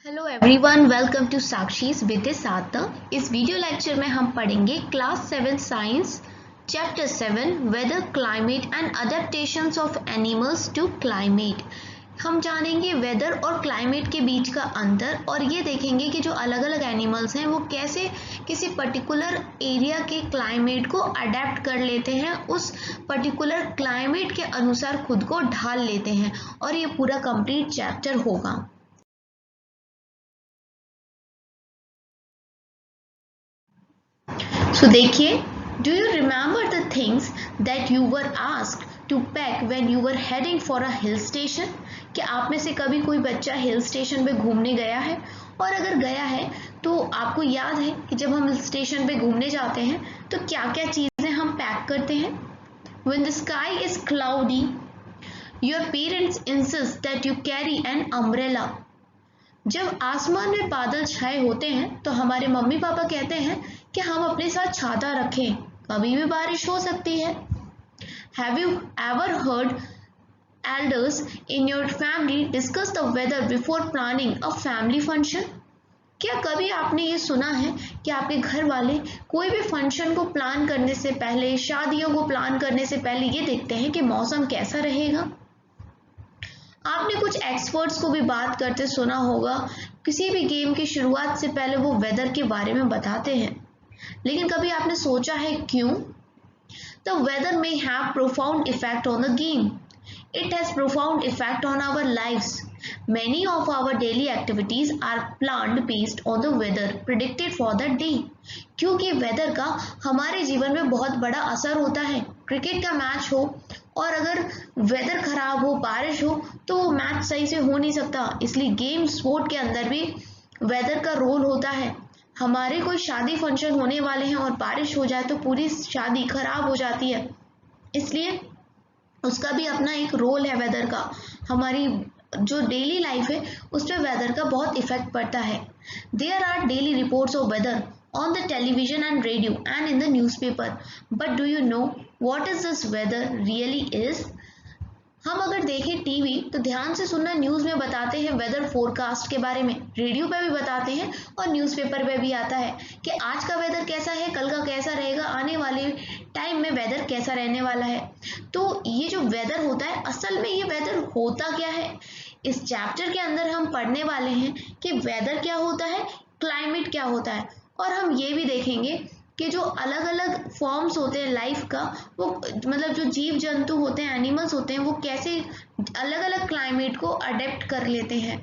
Hello everyone, welcome to Sakshi's with Sarthak. इस video lecture में हम पढ़ेंगे class 7 science chapter 7 weather climate and adaptations of animals to climate. हम जानेंगे वेदर और क्लाइमेट के बीच का अंतर और ये देखेंगे कि जो अलग अलग एनिमल्स हैं वो कैसे किसी पर्टिकुलर एरिया के क्लाइमेट को अडेप्ट कर लेते हैं, उस पर्टिकुलर क्लाइमेट के अनुसार खुद को ढाल लेते हैं और ये पूरा कंप्लीट चैप्टर होगा। So देखिए, do you remember the things that you were asked to pack when you were heading for a hill station? क्या आप में से कभी कोई बच्चा हिल स्टेशन पे घूमने गया है? और अगर गया है तो आपको याद है कि जब हम हिल स्टेशन पे घूमने जाते हैं तो क्या-क्या चीजें हम पैक करते हैं? When the sky is cloudy, your parents insist that you carry an umbrella. जब आसमान में बादल छाए होते हैं तो हमारे मम्मी पापा कहते हैं कि हम अपने साथ छाता रखें, कभी भी बारिश हो सकती है। Have you ever heard elders in your family discuss the weather before planning a family function? क्या कभी आपने ये सुना है कि आपके घर वाले कोई भी फंक्शन को प्लान करने से पहले, शादियों को प्लान करने से पहले ये देखते हैं कि मौसम कैसा रहेगा? आपने कुछ एक्सपर्ट्स को भी बात करते सुना होगा, किसी भी गेम की शुरुआत से पहले वो वेदर के बारे में बताते हैं, लेकिन कभी आपने सोचा है क्यों? The weather may have profound effect on the game. It has profound effect on our lives. Many of our daily activities are planned based on the weather predicted for the day. क्योंकि weather का हमारे जीवन में बहुत बड़ा असर होता है। क्रिकेट का मैच हो और अगर वेदर खराब हो, बारिश हो, तो वो मैच सही से हो नहीं सकता। इसलिए गेम स्पोर्ट के अंदर भी वेदर का रोल होता है। हमारे कोई शादी फंक्शन होने वाले हैं और बारिश हो जाए तो पूरी शादी खराब हो जाती है, इसलिए उसका भी अपना एक रोल है वेदर का। हमारी जो डेली लाइफ है उस पर वेदर का बहुत इफेक्ट पड़ता है। There are daily reports of weather on the television and radio and in the newspaper, but do you know what is this weather really is? हम अगर देखें टीवी तो ध्यान से सुनना, न्यूज़ में बताते हैं वेदर फोरकास्ट के बारे में, रेडियो पे भी बताते हैं और न्यूज़पेपर पे भी आता है कि आज का वेदर कैसा है, कल का कैसा रहेगा, आने वाले टाइम में वेदर कैसा रहने वाला है। तो ये जो वेदर होता है, असल में ये वेदर होता क्या है, इस चैप्टर के अंदर हम पढ़ने वाले हैं कि वेदर क्या होता है, क्लाइमेट क्या होता है, और हम ये भी देखेंगे कि जो अलग अलग फॉर्म्स होते हैं लाइफ का, वो मतलब जो जीव जंतु होते हैं, एनिमल्स होते हैं, वो कैसे अलग अलग क्लाइमेट को अडेप्ट कर लेते हैं।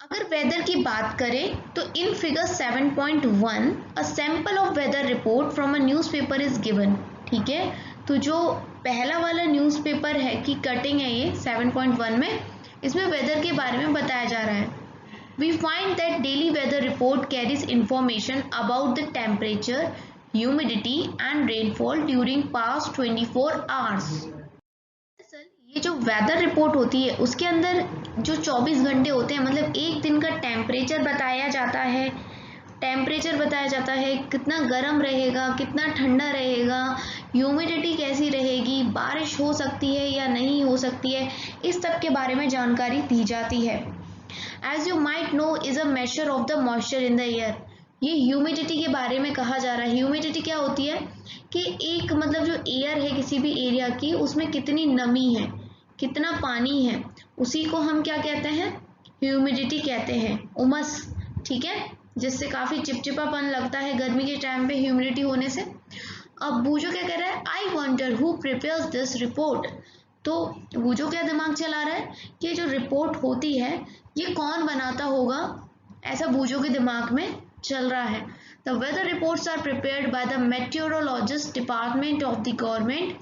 अगर वेदर की बात करें तो in figure 7.1 a sample of weather report from a newspaper is given. ठीक है, तो जो पहला वाला न्यूज़पेपर है की कटिंग है ये 7.1 में, इसमें वेदर के बारे में बताया जा रहा है। We find that daily weather report carries information about the temperature, humidity and rainfall during past 24 hours. दरअसल ये जो वेदर रिपोर्ट होती है उसके अंदर जो 24 घंटे होते हैं, मतलब एक दिन का टेम्परेचर बताया जाता है, कितना गर्म रहेगा, कितना ठंडा रहेगा, ह्यूमिडिटी कैसी रहेगी, बारिश हो सकती है या नहीं हो सकती है, इस सब के बारे में जानकारी दी जाती है। As you might know is a measure of the moisture in the air. ये ह्यूमिडिटी के बारे में कहा जा रहा है। ह्यूमिडिटी क्या होती है कि एक मतलब जो एयर है किसी भी एरिया की, उसमें कितनी नमी है, कितना पानी है, उसी को हम क्या कहते हैं, ह्यूमिडिटी कहते हैं, उमस। ठीक है, जिससे काफी चिपचिपापन लगता है गर्मी के टाइम पे ह्यूमिडिटी होने से। अब बूजो क्या कह रहा है, I wonder who prepares this report. तो बूजो क्या दिमाग चला रहा है कि जो रिपोर्ट होती है ये कौन बनाता होगा, ऐसा बूजो के दिमाग में चल रहा है। The weather reports are prepared by the meteorologist department of the government.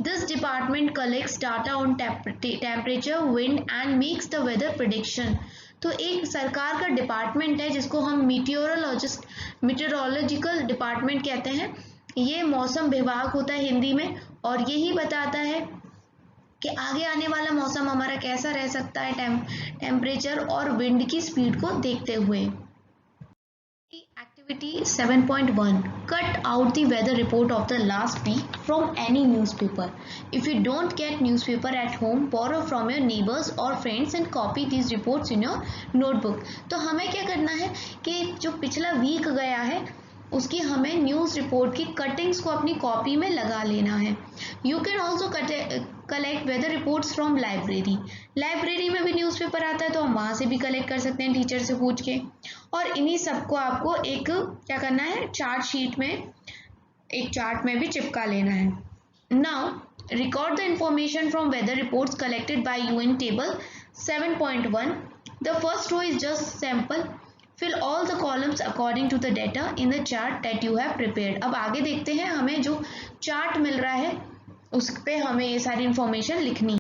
This department collects data on temperature, wind and makes the weather prediction. तो एक सरकार का डिपार्टमेंट है जिसको हम मीटेरोलॉजिकल डिपार्टमेंट कहते हैं। ये मौसम विभाग होता है हिंदी में, और यही बताता है कि आगे आने वाला मौसम हमारा कैसा रह सकता है टेम्परेचर और विंड की स्पीड को देखते हुए। Activity 7.1. Cut out the weather report of the last week from any newspaper. If you don't get newspaper at home, borrow from your neighbors or friends and copy these reports in your notebook. तो हमें क्या करना है कि जो पिछला week गया है उसकी हमें न्यूज़ रिपोर्ट की कटिंग्स को अपनी कॉपी में लगा लेना है. You can also collect weather reports from library. Library में भी न्यूज़पेपर आता है तो हम वहाँ से भी कलेक्ट कर सकते हैं टीचर से पूछ के. और इन्हीं सबको आपको एक क्या करना है, चार्ट शीट में एक चार्ट में भी चिपका लेना है. Now record the information from weather reports collected by you in table 7.1. The first row is just sample. Fill all the columns according to the data in the chart that you have prepared. अब आगे देखते हैं हमें जो chart मिल रहा है उस पे हमें ये सारी इंफॉर्मेशन लिखनी है.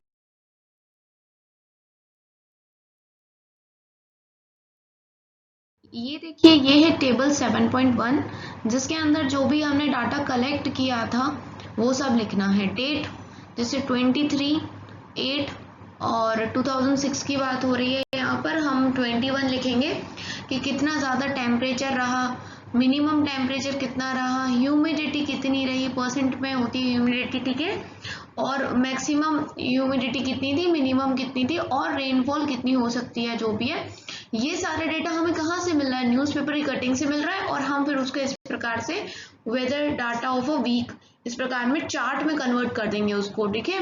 ये देखिए, ये है टेबल 7.1 जिसके अंदर जो भी हमने डाटा कलेक्ट किया था वो सब लिखना है. डेट जैसे 23/8 और 2006 की बात हो रही है. यहाँ पर हम 21 लिखेंगे कि कितना ज़्यादा टेम्परेचर रहा, मिनिमम टेम्परेचर कितना रहा, ह्यूमिडिटी कितनी रही, परसेंट में होती है ह्यूमिडिटी, ठीक है, और मैक्सिमम ह्यूमिडिटी कितनी थी, मिनिमम कितनी थी, और रेनफॉल कितनी हो सकती है, जो भी है. ये सारे डेटा हमें कहाँ से मिल रहा है, न्यूज़पेपर की कटिंग से मिल रहा है. और हम फिर उसको इस प्रकार से weather data of a week इस प्रकार में चार्ट में कन्वर्ट कर देंगे उसको, ठीक है.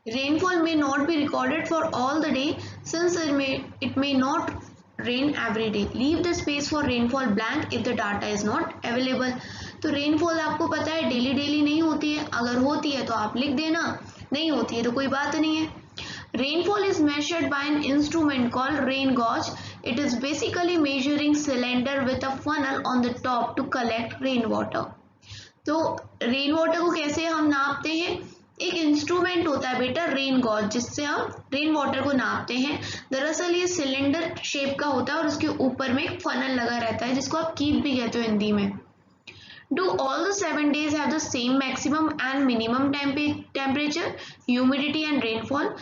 Rainfall may not be recorded for all the day since it may not rain every day. Leave the space for rainfall blank if the data is not available. तो रेनफॉल आपको पता है डेली नहीं होती है, अगर होती है तो आप लिख देना, नहीं होती है तो कोई बात नहीं है. Rainfall is measured by an instrument called rain gauge. It is basically measuring cylinder with a funnel on the top to collect rainwater. तो रेन वाटर को कैसे हम नापते हैं, एक इंस्ट्रूमेंट होता है बेटा रेन गॉज जिससे हम रेन वाटर को नापते हैं. दरअसल ये सिलेंडर शेप का होता है और उसके ऊपर में एक फनल लगा रहता है जिसको आप कीप भी कहते हो हिंदी में. Do all the 7 days have the same maximum and minimum temperature, humidity and rainfall.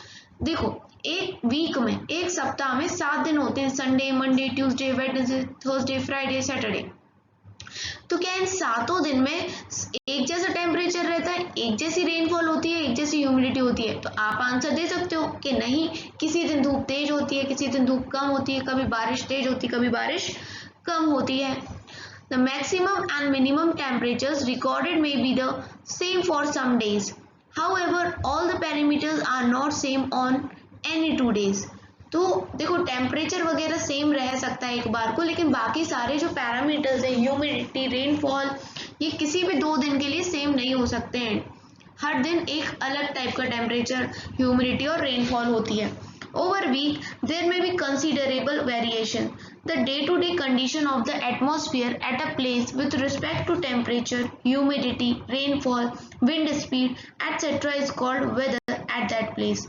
देखो, एक वीक में, एक सप्ताह में 7 दिन होते हैं, Sunday, Monday, Tuesday, Wednesday, Thursday, Friday, Saturday. तो क्या इन 7 दिन में एक जैसा टेम्परेचर रहता है, एक जैसी रेनफॉल होती है, एक जैसी ह्यूमिडिटी होती है? तो आप आंसर दे सकते हो कि नहीं, किसी दिन धूप तेज होती है, किसी दिन धूप कम होती है, कभी बारिश तेज होती है, कभी बारिश कम होती है. The maximum and minimum temperatures recorded may be the same for some days. However, all the parameters are not same on any 2 days. तो देखो, टेम्परेचर वगैरह सेम रह सकता है एक बार को, लेकिन बाकी सारे जो पैरामीटर्स हैं, ह्यूमिडिटी, रेनफॉल, ये किसी भी 2 दिन के लिए सेम नहीं हो सकते हैं. हर दिन एक अलग टाइप का टेम्परेचर, ह्यूमिडिटी और रेनफॉल होती है. Over week, there may be considerable variation. The day-to-day condition of the atmosphere at a place with respect to temperature, humidity, rainfall, wind speed, etc. is called weather at that place.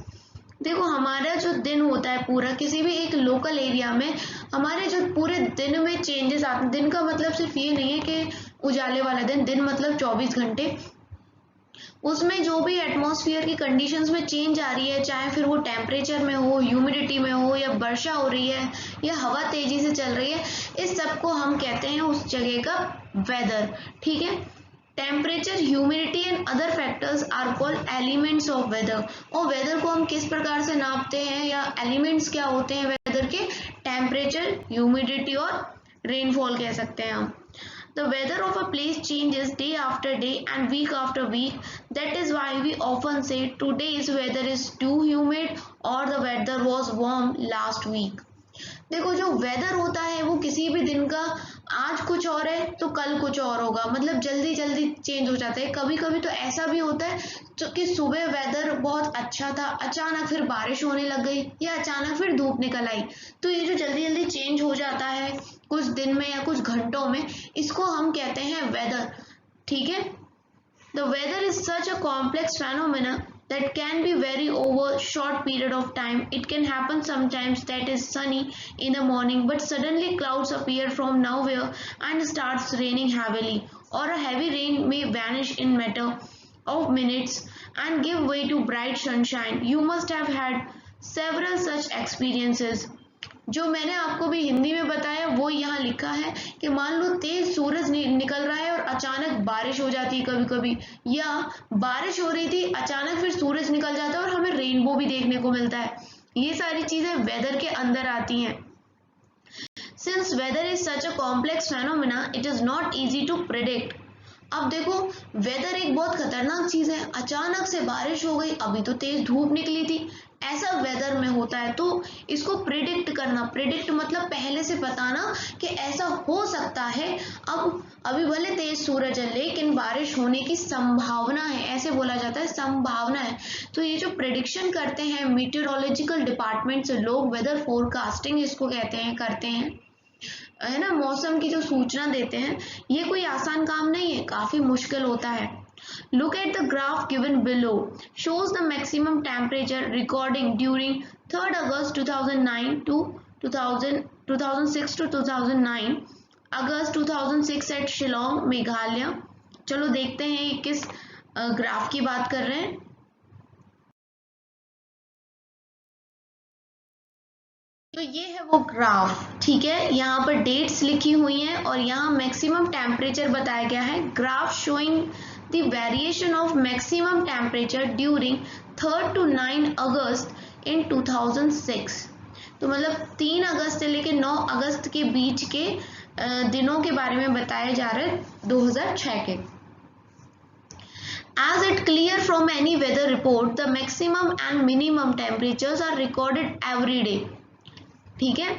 देखो, हमारा जो दिन होता है पूरा किसी भी एक लोकल एरिया में, हमारे जो पूरे दिन में चेंजेस आते हैं. दिन का मतलब सिर्फ ये नहीं है कि उजाले वाला दिन, दिन मतलब 24 घंटे. उसमें जो भी एटमॉस्फेयर की कंडीशंस में चेंज आ रही है, चाहे फिर वो टेम्परेचर में हो, ह्यूमिडिटी में हो, या वर्षा हो रही है, या हवा तेजी से चल रही है, इस सब को हम कहते हैं उस जगह का वेदर, ठीक है. Temperature, humidity and other factors are called elements of weather. और वेदर को हम किस प्रकार से नापते हैं, या एलिमेंट्स क्या होते हैं वेदर के? टेम्परेचर, ह्यूमिडिटी और रेनफॉल कह सकते हैं हम. The weather of a place changes day after day and week after week. That is why we often say today's weather is too humid or the weather was warm last week. देखो, जो weather होता है वो किसी भी दिन का आज कुछ और है तो कल कुछ और होगा, मतलब जल्दी जल्दी चेंज हो जाता है. कभी कभी तो ऐसा भी होता है कि सुबह वेदर बहुत अच्छा था, अचानक फिर बारिश होने लग गई, या अचानक फिर धूप निकल आई. तो ये जो जल्दी जल्दी चेंज हो जाता है कुछ दिन में या कुछ घंटों में, इसको हम कहते हैं वेदर, ठीक है. The weather is such a complex phenomena that can be vary over short period of time. It can happen sometimes that is sunny in the morning, but suddenly clouds appear from nowhere and starts raining heavily, or a heavy rain may vanish in matter of minutes and give way to bright sunshine. You must have had several such experiences. जो मैंने आपको भी हिंदी में बताया वो यहाँ लिखा है कि मान लो तेज सूरज निकल रहा है और अचानक बारिश हो जाती है कभी कभी, या बारिश हो रही थी अचानक फिर सूरज निकल जाता है और हमें रेनबो भी देखने को मिलता है। ये सारी चीजें वेदर के अंदर आती हैं। Since weather is such a complex phenomena it is not easy to predict. अब देखो, वेदर एक बहुत खतरनाक चीज है। अचानक से बारिश हो गई, अभी तो तेज धूप निकली थी, ऐसा वेदर में होता है। तो इसको प्रिडिक्ट करना, प्रिडिक्ट मतलब पहले से बताना कि ऐसा हो सकता है। अब अभी भले तेज सूरज है लेकिन बारिश होने की संभावना है, ऐसे बोला जाता है, संभावना है। तो ये जो प्रिडिक्शन करते हैं मीटेरोलॉजिकल डिपार्टमेंट से लोग, वेदर फोरकास्टिंग इसको कहते हैं, करते हैं, है ना, मौसम की जो सूचना देते हैं, ये कोई आसान काम नहीं है, काफी मुश्किल होता है। Look at the graph given below. Shows the maximum temperature recording during 3rd August 2009 to 2006 to 2009. August 2006 at Shillong, Meghalaya. चलो देखते हैं ये किस ग्राफ की बात कर रहे हैं। तो ये है वो ग्राफ, ठीक है। यहाँ पर डेट्स लिखी हुई हैं और यहाँ मैक्सिमम टेम्परेचर बताया गया है। Graph showing the variation of maximum temperature during 3rd to 9 अगस्त इन 2006। तो मतलब 3 अगस्त से लेकर 9 अगस्त के बीच के दिनों के बारे में बताया जा रहा है 2006 के। As it clear from any weather report, the maximum and minimum temperatures are recorded every day. ठीक है,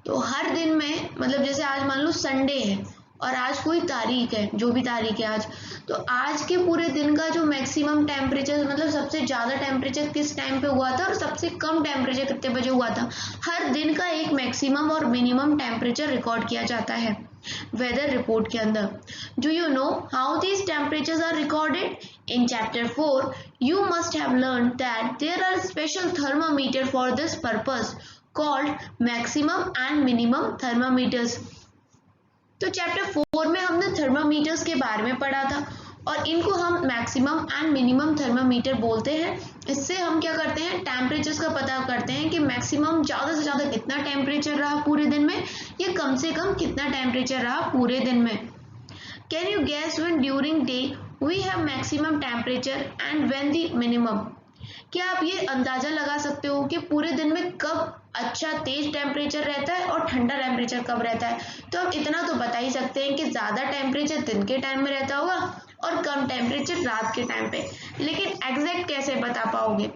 तो हर दिन में, मतलब जैसे आज मान लो संडे है और आज कोई तारीख है, जो भी तारीख है आज, तो आज के पूरे दिन का जो मैक्सिमम टेम्परेचर, मतलब सबसे ज़्यादा टेम्परेचर किस टाइम पे हुआ था और सबसे कम टेम्परेचर कितने बजे हुआ था, हर दिन का एक मैक्सिमम और मिनिमम टेम्परेचर रिकॉर्ड किया जाता है वेदर रिपोर्ट के अंदर। Do you know how these temperatures are recorded? In chapter 4 you must have learned that there are special thermometer for this purpose called maximum and minimum thermometers. तो chapter 4 में हमने thermometers के बारे में पढ़ा था और इनको हम मैक्सिमम एंड मिनिमम थर्मामीटर बोलते हैं। इससे हम क्या करते हैं, टेम्परेचर्स का पता करते हैं कि मैक्सिमम ज़्यादा से ज़्यादा कितना टेम्परेचर रहा पूरे दिन में, या कम से कम कितना टेम्परेचर रहा पूरे दिन में। Can you guess when during day we have maximum temperature and when the minimum? क्या आप ये अंदाजा लगा सकते हो कि पूरे दिन में कब अच्छा तेज टेम्परेचर रहता है और ठंडा टेम्परेचर कब रहता है? तो हम इतना तो बता ही सकते हैं कि ज़्यादा टेम्परेचर दिन के टाइम में रहता होगा और कम टेम्परेचर रात के टाइम पे, लेकिन एग्जैक्ट कैसे बता पाओगे?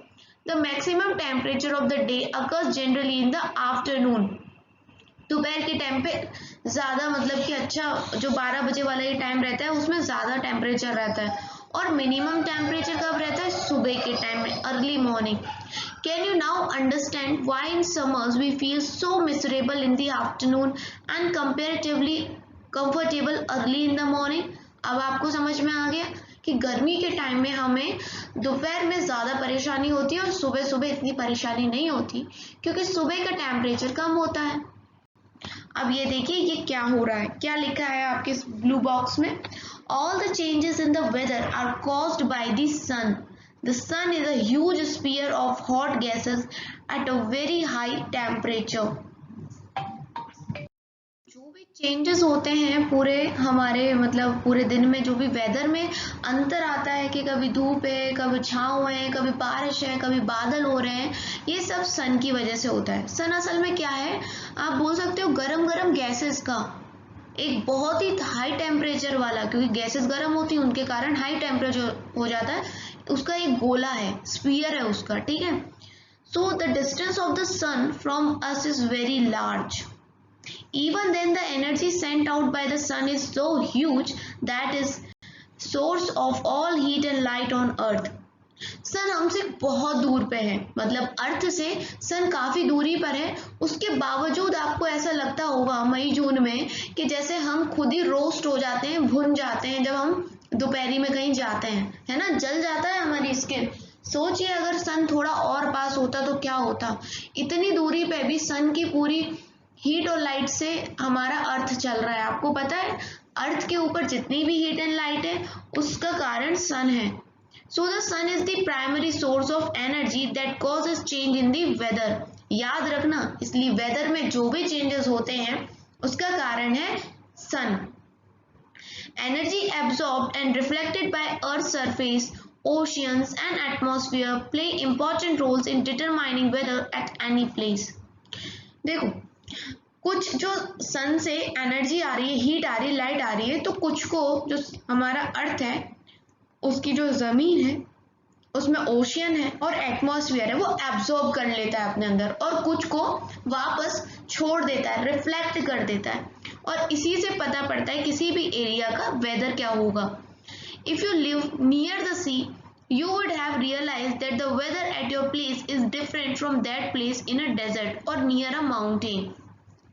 The maximum temperature of the day occurs generally in the afternoon. दोपहर के टाइम पे ज़्यादा, मतलब कि अच्छा जो 12 बजे वाला ये टाइम रहता है उसमें ज़्यादा टेम्परेचर रहता है, और मिनिमम टेम्परेचर कब रहता है? सुबह के टाइम में, early morning. Can you now understand why in summers we feel so miserable in the afternoon and comparatively comfortable early in the morning? अब आपको समझ में आ गया कि गर्मी के टाइम में हमें दोपहर में ज़्यादा परेशानी होती है और सुबह सुबह इतनी परेशानी नहीं होती, क्योंकि सुबह का टेम्परेचर कम होता है। अब ये देखिए ये क्या हो रहा है, क्या लिखा है आपके इस ब्लू बॉक्स में? All the changes in the weather are caused by the sun. The sun is a huge sphere of hot gases at a very high temperature. जो भी चेंजेस होते हैं पूरे हमारे, मतलब पूरे दिन में जो भी वेदर में अंतर आता है कि कभी धूप है, कभी छाँव है, कभी बारिश है, कभी बादल हो रहे हैं, ये सब सन की वजह से होता है। सन असल में क्या है, आप बोल सकते हो गरम गरम गैसेस का एक बहुत ही हाई टेम्परेचर वाला, क्योंकि गैसेस गर्म होती हैं उनके कारण हाई टेम्परेचर हो जाता है, उसका एक गोला है, स्फीयर है उसका, ठीक है। So the distance of the sun from us is very large. Even then the energy sent out by the sun is so huge that is source of all heat and light on earth. सन हमसे बहुत दूर पे है, मतलब अर्थ से सन काफी दूरी पर है, उसके बावजूद आपको ऐसा लगता होगा मई जून में कि जैसे हम खुद ही रोस्ट हो जाते हैं, भुन जाते हैं जब हम दोपहरी में कहीं जाते हैं, है ना, जल जाता है हमारी स्किन। सोचिए अगर सन थोड़ा और पास होता तो क्या होता। इतनी दूरी पे भी सन की पूरी हीट और लाइट से हमारा अर्थ चल रहा है। आपको पता है अर्थ के ऊपर जितनी भी हीट एंड लाइट है उसका कारण सन है। So the sun is the primary source of energy that causes change in the weather. याद रखना, इसलिए वेदर में जो भी चेंजेस होते हैं उसका कारण है sun. Energy absorbed and reflected by earth surface, oceans and atmosphere play important roles in determining weather at any place। देखो, कुछ जो सन से एनर्जी आ रही है, हीट आ रही है, लाइट आ रही है, तो कुछ को जो हमारा अर्थ है, उसकी जो जमीन है, उसमें ओशियन है और एटमॉस्फेयर है, वो एब्जॉर्ब कर लेता है अपने अंदर और कुछ को वापस छोड़ देता है, रिफ्लेक्ट कर देता है। और इसी से पता पड़ता है किसी भी एरिया का वेदर क्या होगा। If you live near the sea, you would have realized that the weather at your place is different from that place in a desert or near a mountain।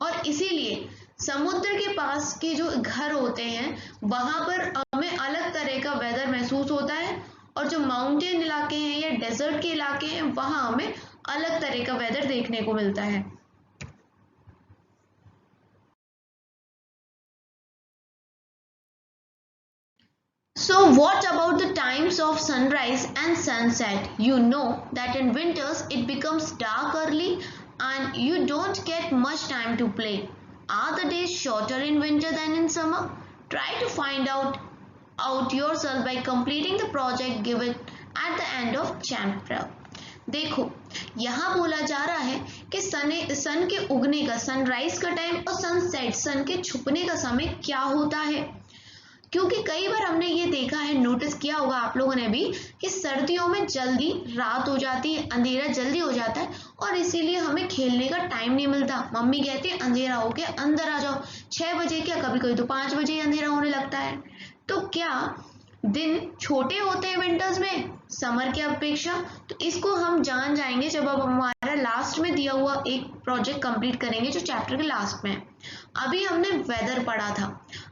और इसीलिए समुद्र के पास के जो घर होते हैं वहां पर हमें अलग तरह का वेदर महसूस होता है, और जो माउंटेन इलाके हैं या डेजर्ट के इलाके हैं वहां हमें अलग तरह का वेदर देखने को मिलता है। So what about the times of sunrise and sunset? You know that in winters it becomes dark early and you don't get much time to play. Are the days shorter in winter than in summer? Try to find out yourself by completing the project given at the end of chapter। देखो, यहाँ बोला जा रहा है कि सन के उगने का, सनराइज का टाइम और सनसेट, सन के छुपने का समय क्या होता है। क्योंकि कई बार हमने ये देखा है, नोटिस किया होगा आप लोगों ने भी, कि सर्दियों में जल्दी रात हो जाती है, अंधेरा जल्दी हो जाता है और इसीलिए हमें खेलने का टाइम नहीं मिलता। मम्मी कहती है अंधेरा हो गया, अंदर आ जाओ। 6 बजे क्या, कभी कभी तो 5 बजे ही अंधेरा होने लगता है। तो क्या दिन छोटे होते हैं विंटर्स में समर की अपेक्षा? तो इसको हम जान जाएंगे जब अब हमारा लास्ट में दिया हुआ एक प्रोजेक्ट कंप्लीट करेंगे जो चैप्टर के लास्ट में है। अभी हमने वेदर पढ़ा था,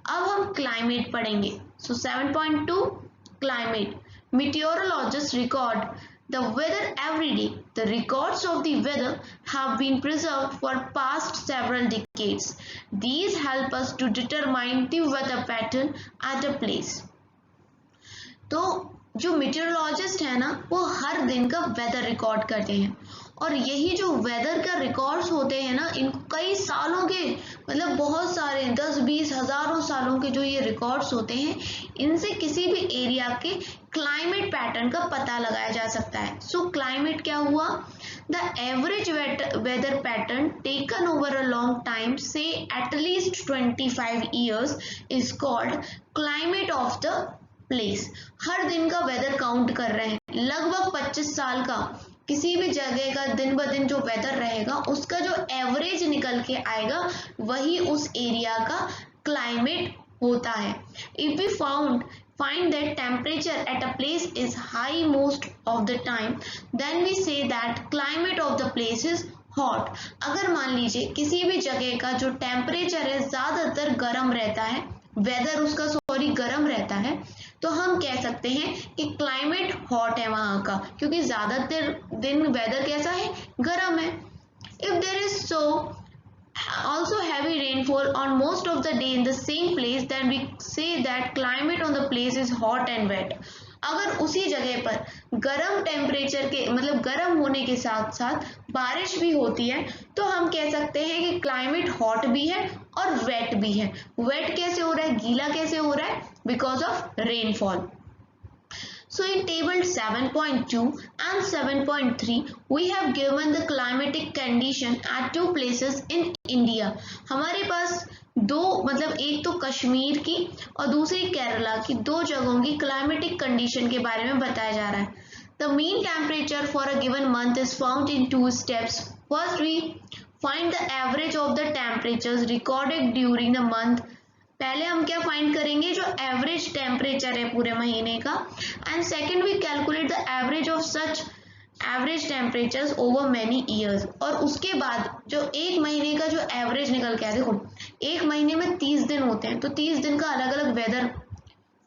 अब हम क्लाइमेट पढ़ेंगे। सो 7.2 climate. Meteorologists record the weather every day. The records of the weather have been preserved for past several decades. These help us to determine the weather pattern at a place। तो जो मीटेरोलॉजिस्ट है ना, वो हर दिन का weather record करते हैं, और यही जो वेदर का रिकॉर्ड्स होते हैं ना, इनको कई सालों के, मतलब बहुत सारे 10-20 हजारों सालों के जो ये रिकॉर्ड्स होते हैं, इनसे किसी भी एरिया के क्लाइमेट पैटर्न का पता लगाया जा सकता है। सो क्लाइमेट क्या हुआ? The average weather pattern taken over a long time, say at least 25 years, is called climate of the place. हर दिन का वेदर काउंट कर रहे हैं, लगभग 25 साल का किसी भी जगह का दिन ब दिन जो वेदर रहेगा उसका जो एवरेज निकल के आएगा वही उस एरिया का क्लाइमेट होता है। If we find that temperature at a place is high most of the time, then we say that climate of the place is hot। अगर मान लीजिए किसी भी जगह का जो टेम्परेचर है ज्यादातर गर्म रहता है, वेदर उसका गर्म रहता है, तो हम कह सकते हैं कि क्लाइमेट हॉट है वहां का, क्योंकि ज्यादातर दिन वेदर कैसा है? गर्म है। If there is so also heavy rainfall on most of the day in the same place, then we say that climate on the place is hot and wet। अगर उसी जगह पर गर्म टेम्परेचर के, मतलब गर्म होने के साथ साथ बारिश भी होती है, तो हम कह सकते हैं कि क्लाइमेट हॉट भी है और वेट भी है। वेट कैसे हो रहा है, गीला कैसे हो रहा है? Because of rainfall. So in table 7.2 and 7.3 we have given the climatic condition at two places in India। हमारे पास दो, मतलब एक तो कश्मीर की और दूसरी केरला की, दो जगहों की क्लाइमेटिक कंडीशन के बारे में बताया जा रहा है। The mean temperature for a given month is found in two steps। First we find the average of the temperatures recorded during the month। पहले हम क्या फाइंड करेंगे? जो एवरेज टेम्परेचर है पूरे महीने का। And second we calculate the average of such average temperatures over many years. और उसके बाद जो एक महीने का जो एवरेज निकल के आया, देखो एक महीने में 30 दिन होते हैं, तो 30 दिन का अलग अलग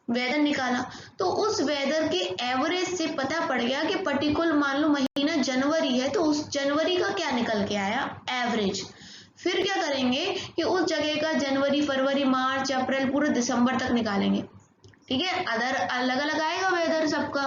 वेदर निकाला, तो उस वेदर के एवरेज से पता पड़ गया कि पर्टिकुलर मान लो महीना जनवरी है, तो उस जनवरी का क्या निकल के आया? एवरेज। फिर क्या करेंगे कि उस जगह का जनवरी, फरवरी, मार्च, अप्रैल, पूरे दिसंबर तक निकालेंगे। ठीक है, अदर अलग अलग आएगा वेदर सबका,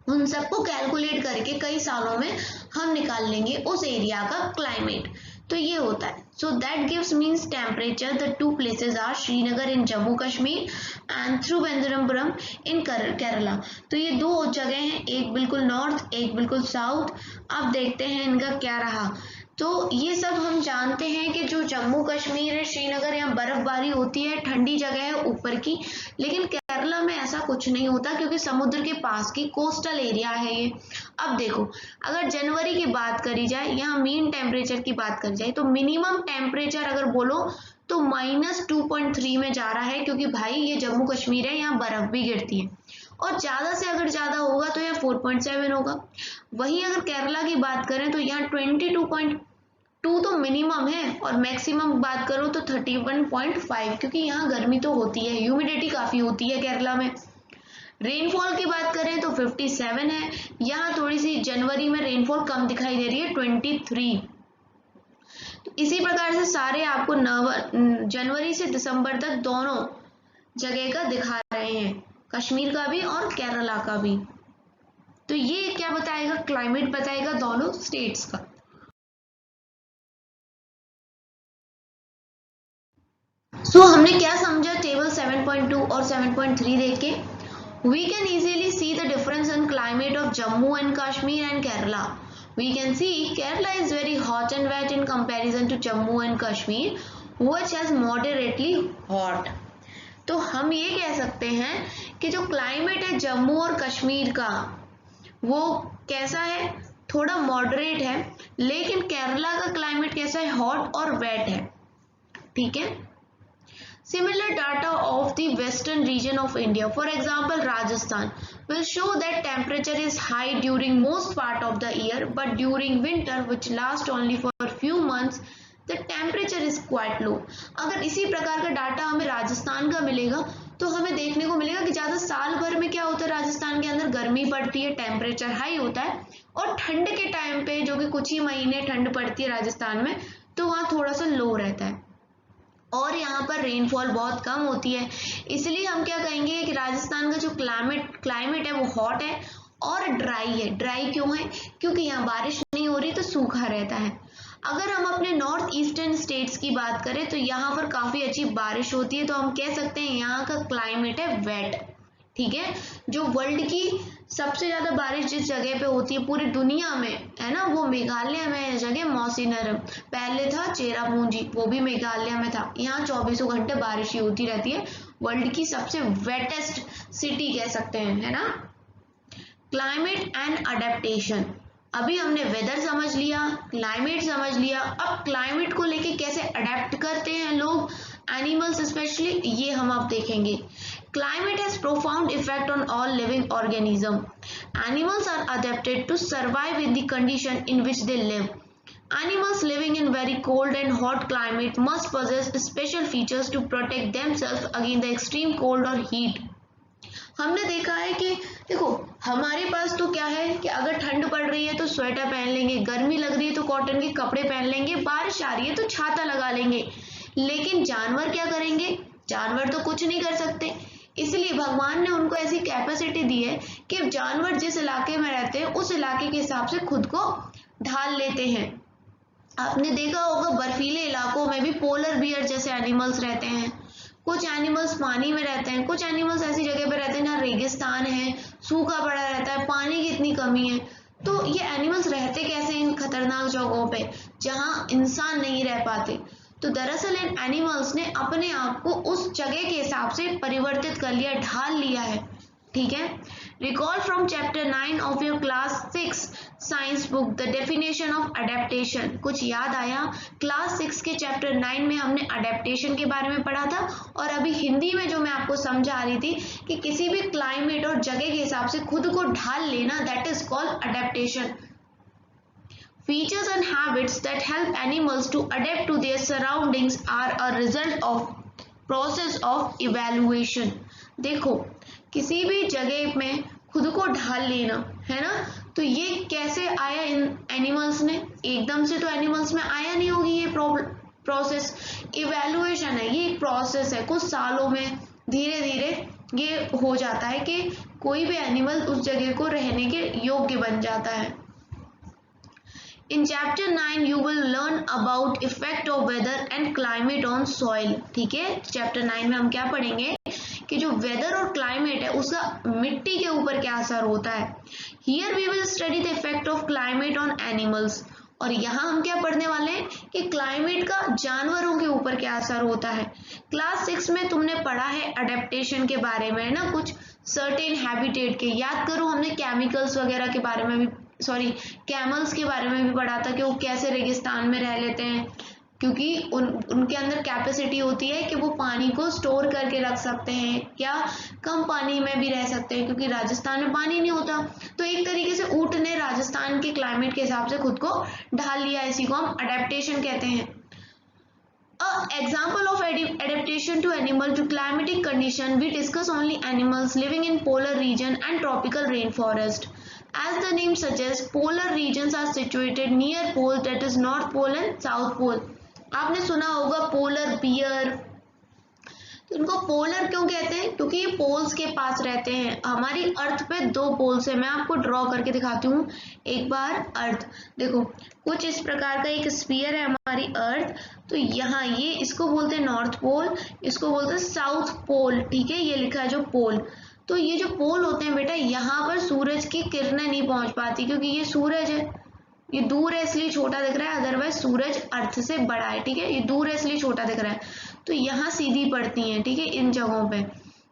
उन सबको कैलकुलेट करके कई सालों में हम निकाल लेंगे उस एरिया का क्लाइमेट। तो ये होता है। So that gives means temperature the two places are Srinagar in Jammu Kashmir and Thiruvananthapuram in Kerala. तो ये दो जगह हैं, एक बिल्कुल नॉर्थ एक बिल्कुल साउथ। अब देखते हैं इनका क्या रहा। तो ये सब हम जानते हैं कि जो जम्मू कश्मीर है, श्रीनगर, यहाँ बर्फबारी होती है, ठंडी जगह है ऊपर की। लेकिन केरला में ऐसा कुछ नहीं होता क्योंकि समुद्र के पास की कोस्टल एरिया है ये। अब देखो, अगर जनवरी की बात करी जाए, यहाँ मीन टेम्परेचर की बात करी जाए, तो मिनिमम टेम्परेचर अगर बोलो तो -2.3 में जा रहा है, क्योंकि भाई ये जम्मू कश्मीर है, यहाँ बर्फ भी गिरती है। और ज्यादा से अगर ज्यादा होगा तो यहाँ 4.7 होगा। वहीं अगर केरला की बात करें तो यहाँ 22.2 तो मिनिमम है, और मैक्सिमम बात करो तो 31.5, क्योंकि यहाँ गर्मी तो होती है, ह्यूमिडिटी काफी होती है केरला में। रेनफॉल की बात करें तो 57 है, यहाँ थोड़ी सी जनवरी में रेनफॉल कम दिखाई दे रही है, 23। तो इसी प्रकार से सारे आपको जनवरी से दिसंबर तक दोनों जगह का दिखा रहे हैं, कश्मीर का भी और केरला का भी। तो ये क्या बताएगा, क्लाइमेट बताएगा दोनों स्टेट्स का। सो हमने क्या समझा टेबल 7.2 और 7.3 देख के? We can easily see the difference in climate of Jammu and Kashmir and Kerala. We can see Kerala is very hot and wet in comparison to Jammu and Kashmir, which has moderately hot. तो हम ये कह सकते हैं कि जो climate है जम्मू और कश्मीर का वो कैसा है, थोड़ा मॉडरेट है। लेकिन केरला का क्लाइमेट कैसा है, हॉट और वेट है। ठीक है। Similar data of the western region of India, for example Rajasthan, will show that temperature is high during most part of the year, but during winter, which lasts only for a few months, the temperature is quite low. अगर इसी प्रकार का data हमें राजस्थान का मिलेगा तो हमें देखने को मिलेगा कि ज़्यादा साल भर में क्या होता है, राजस्थान के अंदर गर्मी पड़ती है, टेम्परेचर हाई होता है, और ठंड के टाइम पे जो कि कुछ ही महीने ठंड पड़ती है राजस्थान में, तो वहाँ थोड़ा सा लो रहता है और यहाँ पर रेनफॉल बहुत कम होती है। इसलिए हम क्या कहेंगे कि राजस्थान का जो क्लाइमेट है वो हॉट है और ड्राई है। ड्राई क्यों है, क्योंकि यहाँ बारिश नहीं हो रही तो सूखा रहता है। अगर हम अपने नॉर्थ ईस्टर्न स्टेट्स की बात करें तो यहाँ पर काफ़ी अच्छी बारिश होती है, तो हम कह सकते हैं यहाँ का क्लाइमेट है वेट। ठीक है। जो वर्ल्ड की सबसे ज़्यादा बारिश जिस जगह पे होती है पूरी दुनिया में, है ना, वो मेघालय में है जगह मौसीनरम। पहले था चेरापूंजी, वो भी मेघालय में था। यहाँ 24 घंटे बारिश ही होती रहती है। वर्ल्ड की सबसे वेटेस्ट सिटी कह सकते हैं, है ना। क्लाइमेट एंड अडेप्टेशन, अभी हमने वेदर समझ लिया, क्लाइमेट समझ लिया। अब क्लाइमेट को लेके कैसे अडेप्ट करते हैं लोग, एनिमल्स स्पेशली, ये हम अब देखेंगे। Climate has profound effect on all living organisms. Animals are adapted to survive in the condition in which they live. Animals living in very cold and hot climate must possess special features to protect themselves against the extreme cold or heat. हमने देखा है कि देखो हमारे पास तो क्या है कि अगर ठंड पड़ रही है तो स्वेटर पहन लेंगे, गर्मी लग रही है तो कॉटन के कपड़े पहन लेंगे, बारिश आ रही है तो छाता लगा लेंगे। लेकिन जानवर क्या करेंगे, जानवर तो कुछ नहीं कर सकते। इसलिए भगवान ने उनको ऐसी कैपेसिटी दी है कि जानवर जिस इलाके में रहते हैं उस इलाके के हिसाब से खुद को ढाल लेते हैं। आपने देखा होगा बर्फीले इलाकों में भी पोलर बियर जैसे एनिमल्स रहते हैं। कुछ एनिमल्स पानी में रहते हैं, कुछ एनिमल्स ऐसी जगह पे रहते हैं जहाँ रेगिस्तान है, सूखा पड़ा रहता है, पानी की इतनी कमी है। तो ये एनिमल्स रहते कैसे इन खतरनाक जगहों पे जहाँ इंसान नहीं रह पाते। तो दरअसल इन एनिमल्स ने अपने आप को उस जगह के हिसाब से परिवर्तित कर लिया, ढाल लिया है। ठीक है। Recall from chapter 9 of your class 6 science book the definition of adaptation. कुछ याद आया? क्लास 6 के चैप्टर 9 में हमने अडेप्टेशन के बारे में पढ़ा था, और अभी हिंदी में जो मैं आपको समझा रही थी कि किसी भी क्लाइमेट और जगह के हिसाब से खुद को ढाल लेना, that is called adaptation. Features and habits that help animals to adapt to their surroundings are a result of process of evaluation. देखो किसी भी जगह में खुद को ढाल लेना, है ना, तो ये कैसे आया इन एनिमल्स ने? एकदम से तो एनिमल्स में आया नहीं होगी ये प्रोसेस। इवेल्युएशन है, ये एक प्रोसेस है, कुछ सालों में धीरे धीरे ये हो जाता है कि कोई भी एनिमल उस जगह को रहने के योग्य बन जाता है। In chapter 9 you will learn about effect of weather and climate on soil. ठीक है, चैप्टर 9 में हम क्या पढ़ेंगे कि जो वेदर और क्लाइमेट है उसका मिट्टी के ऊपर क्या असर होता है। Here we will study the effect of climate on animals, और यहाँ हम क्या पढ़ने वाले हैं कि क्लाइमेट का जानवरों के ऊपर क्या असर होता है। क्लास 6 में तुमने पढ़ा है अडेप्टेशन के बारे में, है ना, कुछ सर्टेन हैबिटेट के, याद करो हमने केमिकल्स वगैरह के बारे में भी, सॉरी कैमल्स के बारे में भी पढ़ा था कि वो कैसे रेगिस्तान में रह लेते हैं, क्योंकि उनके अंदर कैपेसिटी होती है कि वो पानी को स्टोर करके रख सकते हैं या कम पानी में भी रह सकते हैं, क्योंकि राजस्थान में पानी नहीं होता। तो एक तरीके से ऊंट ने राजस्थान के क्लाइमेट के हिसाब से खुद को ढाल लिया, इसी को हम अडेप्टेशन कहते हैं। Example of adaptation to animal to climatic condition, we discuss only animals living in polar region and tropical rainforest. As the name suggests, polar regions are situated near poles, that is North Pole and South Pole. आपने सुना होगा polar bear, तो इनको polar क्यों कहते हैं, क्योंकि ये पोल्स के पास रहते हैं। हमारी अर्थ पे 2 पोल्स है, मैं आपको ड्रॉ करके दिखाती हूँ एक बार। अर्थ देखो कुछ इस प्रकार का एक स्फीयर है हमारी अर्थ, तो यहाँ ये इसको बोलते हैं नॉर्थ पोल, इसको बोलते हैं साउथ पोल। ठीक है, ये लिखा है जो पोल, तो ये जो पोल होते हैं बेटा, यहाँ पर सूरज की किरणें नहीं पहुंच पाती, क्योंकि ये सूरज है, ये दूर है इसलिए छोटा दिख रहा है, अदरवाइज सूरज अर्थ से बड़ा है। ठीक है, ये दूर है इसलिए छोटा दिख रहा है, तो यहाँ सीधी पड़ती हैं। ठीक है, इन जगहों पे,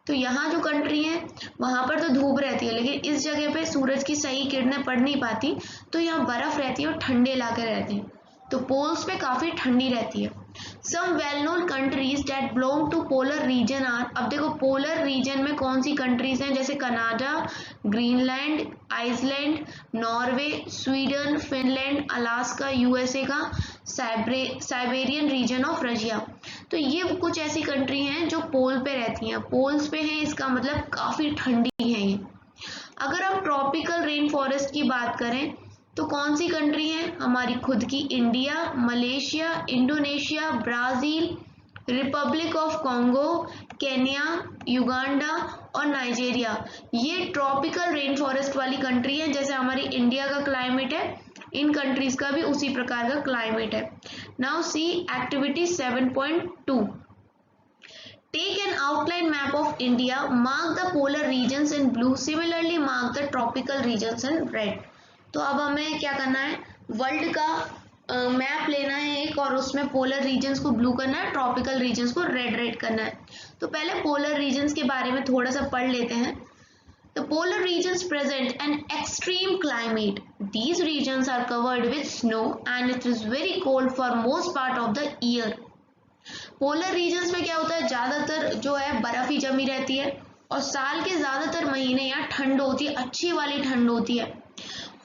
तो यहाँ जो कंट्री है वहां पर तो धूप रहती है, लेकिन इस जगह पे सूरज की सही किरणें पड़ नहीं पाती, तो यहाँ बर्फ रहती है और ठंडे इलाके रहते हैं, तो पोल्स पे काफी ठंडी रहती है। Some well known countries that belong to polar region are, अब देखो पोलर रीजन में कौन सी कंट्रीज हैं, जैसे Canada, Greenland, Iceland, Norway, Sweden, Finland, Alaska USA का, साइबेरियन रीजन ऑफ रशिया। तो ये कुछ ऐसी कंट्री हैं जो पोल पे रहती हैं, पोल्स पे हैं, इसका मतलब काफी ठंडी है ये। अगर हम ट्रॉपिकल रेन फॉरेस्ट की बात करें तो कौन सी कंट्री है, हमारी खुद की India, Malaysia, Indonesia, Brazil, Republic of Congo, Kenya, Uganda और नाइजीरिया, ये ट्रॉपिकल रेन फॉरेस्ट वाली कंट्री है। जैसे हमारी इंडिया का क्लाइमेट है, इन कंट्रीज का भी उसी प्रकार का क्लाइमेट है। Now see activity 7.2, Take an outline map of India, mark the polar regions in blue, similarly mark the tropical regions in red. तो अब हमें क्या करना है, वर्ल्ड का मैप लेना है एक, और उसमें पोलर रीजन्स को ब्लू करना है, ट्रॉपिकल रीजन्स को रेड करना है। तो पहले पोलर रीजन्स के बारे में थोड़ा सा पढ़ लेते हैं। The polar regions present an extreme climate. These regions are covered with snow and it is very cold for most part of the year. Polar regions में क्या होता है, ज्यादातर जो है बर्फ ही जमी रहती है और साल के ज्यादातर महीने यहाँ ठंड होती है, अच्छी वाली ठंड होती है।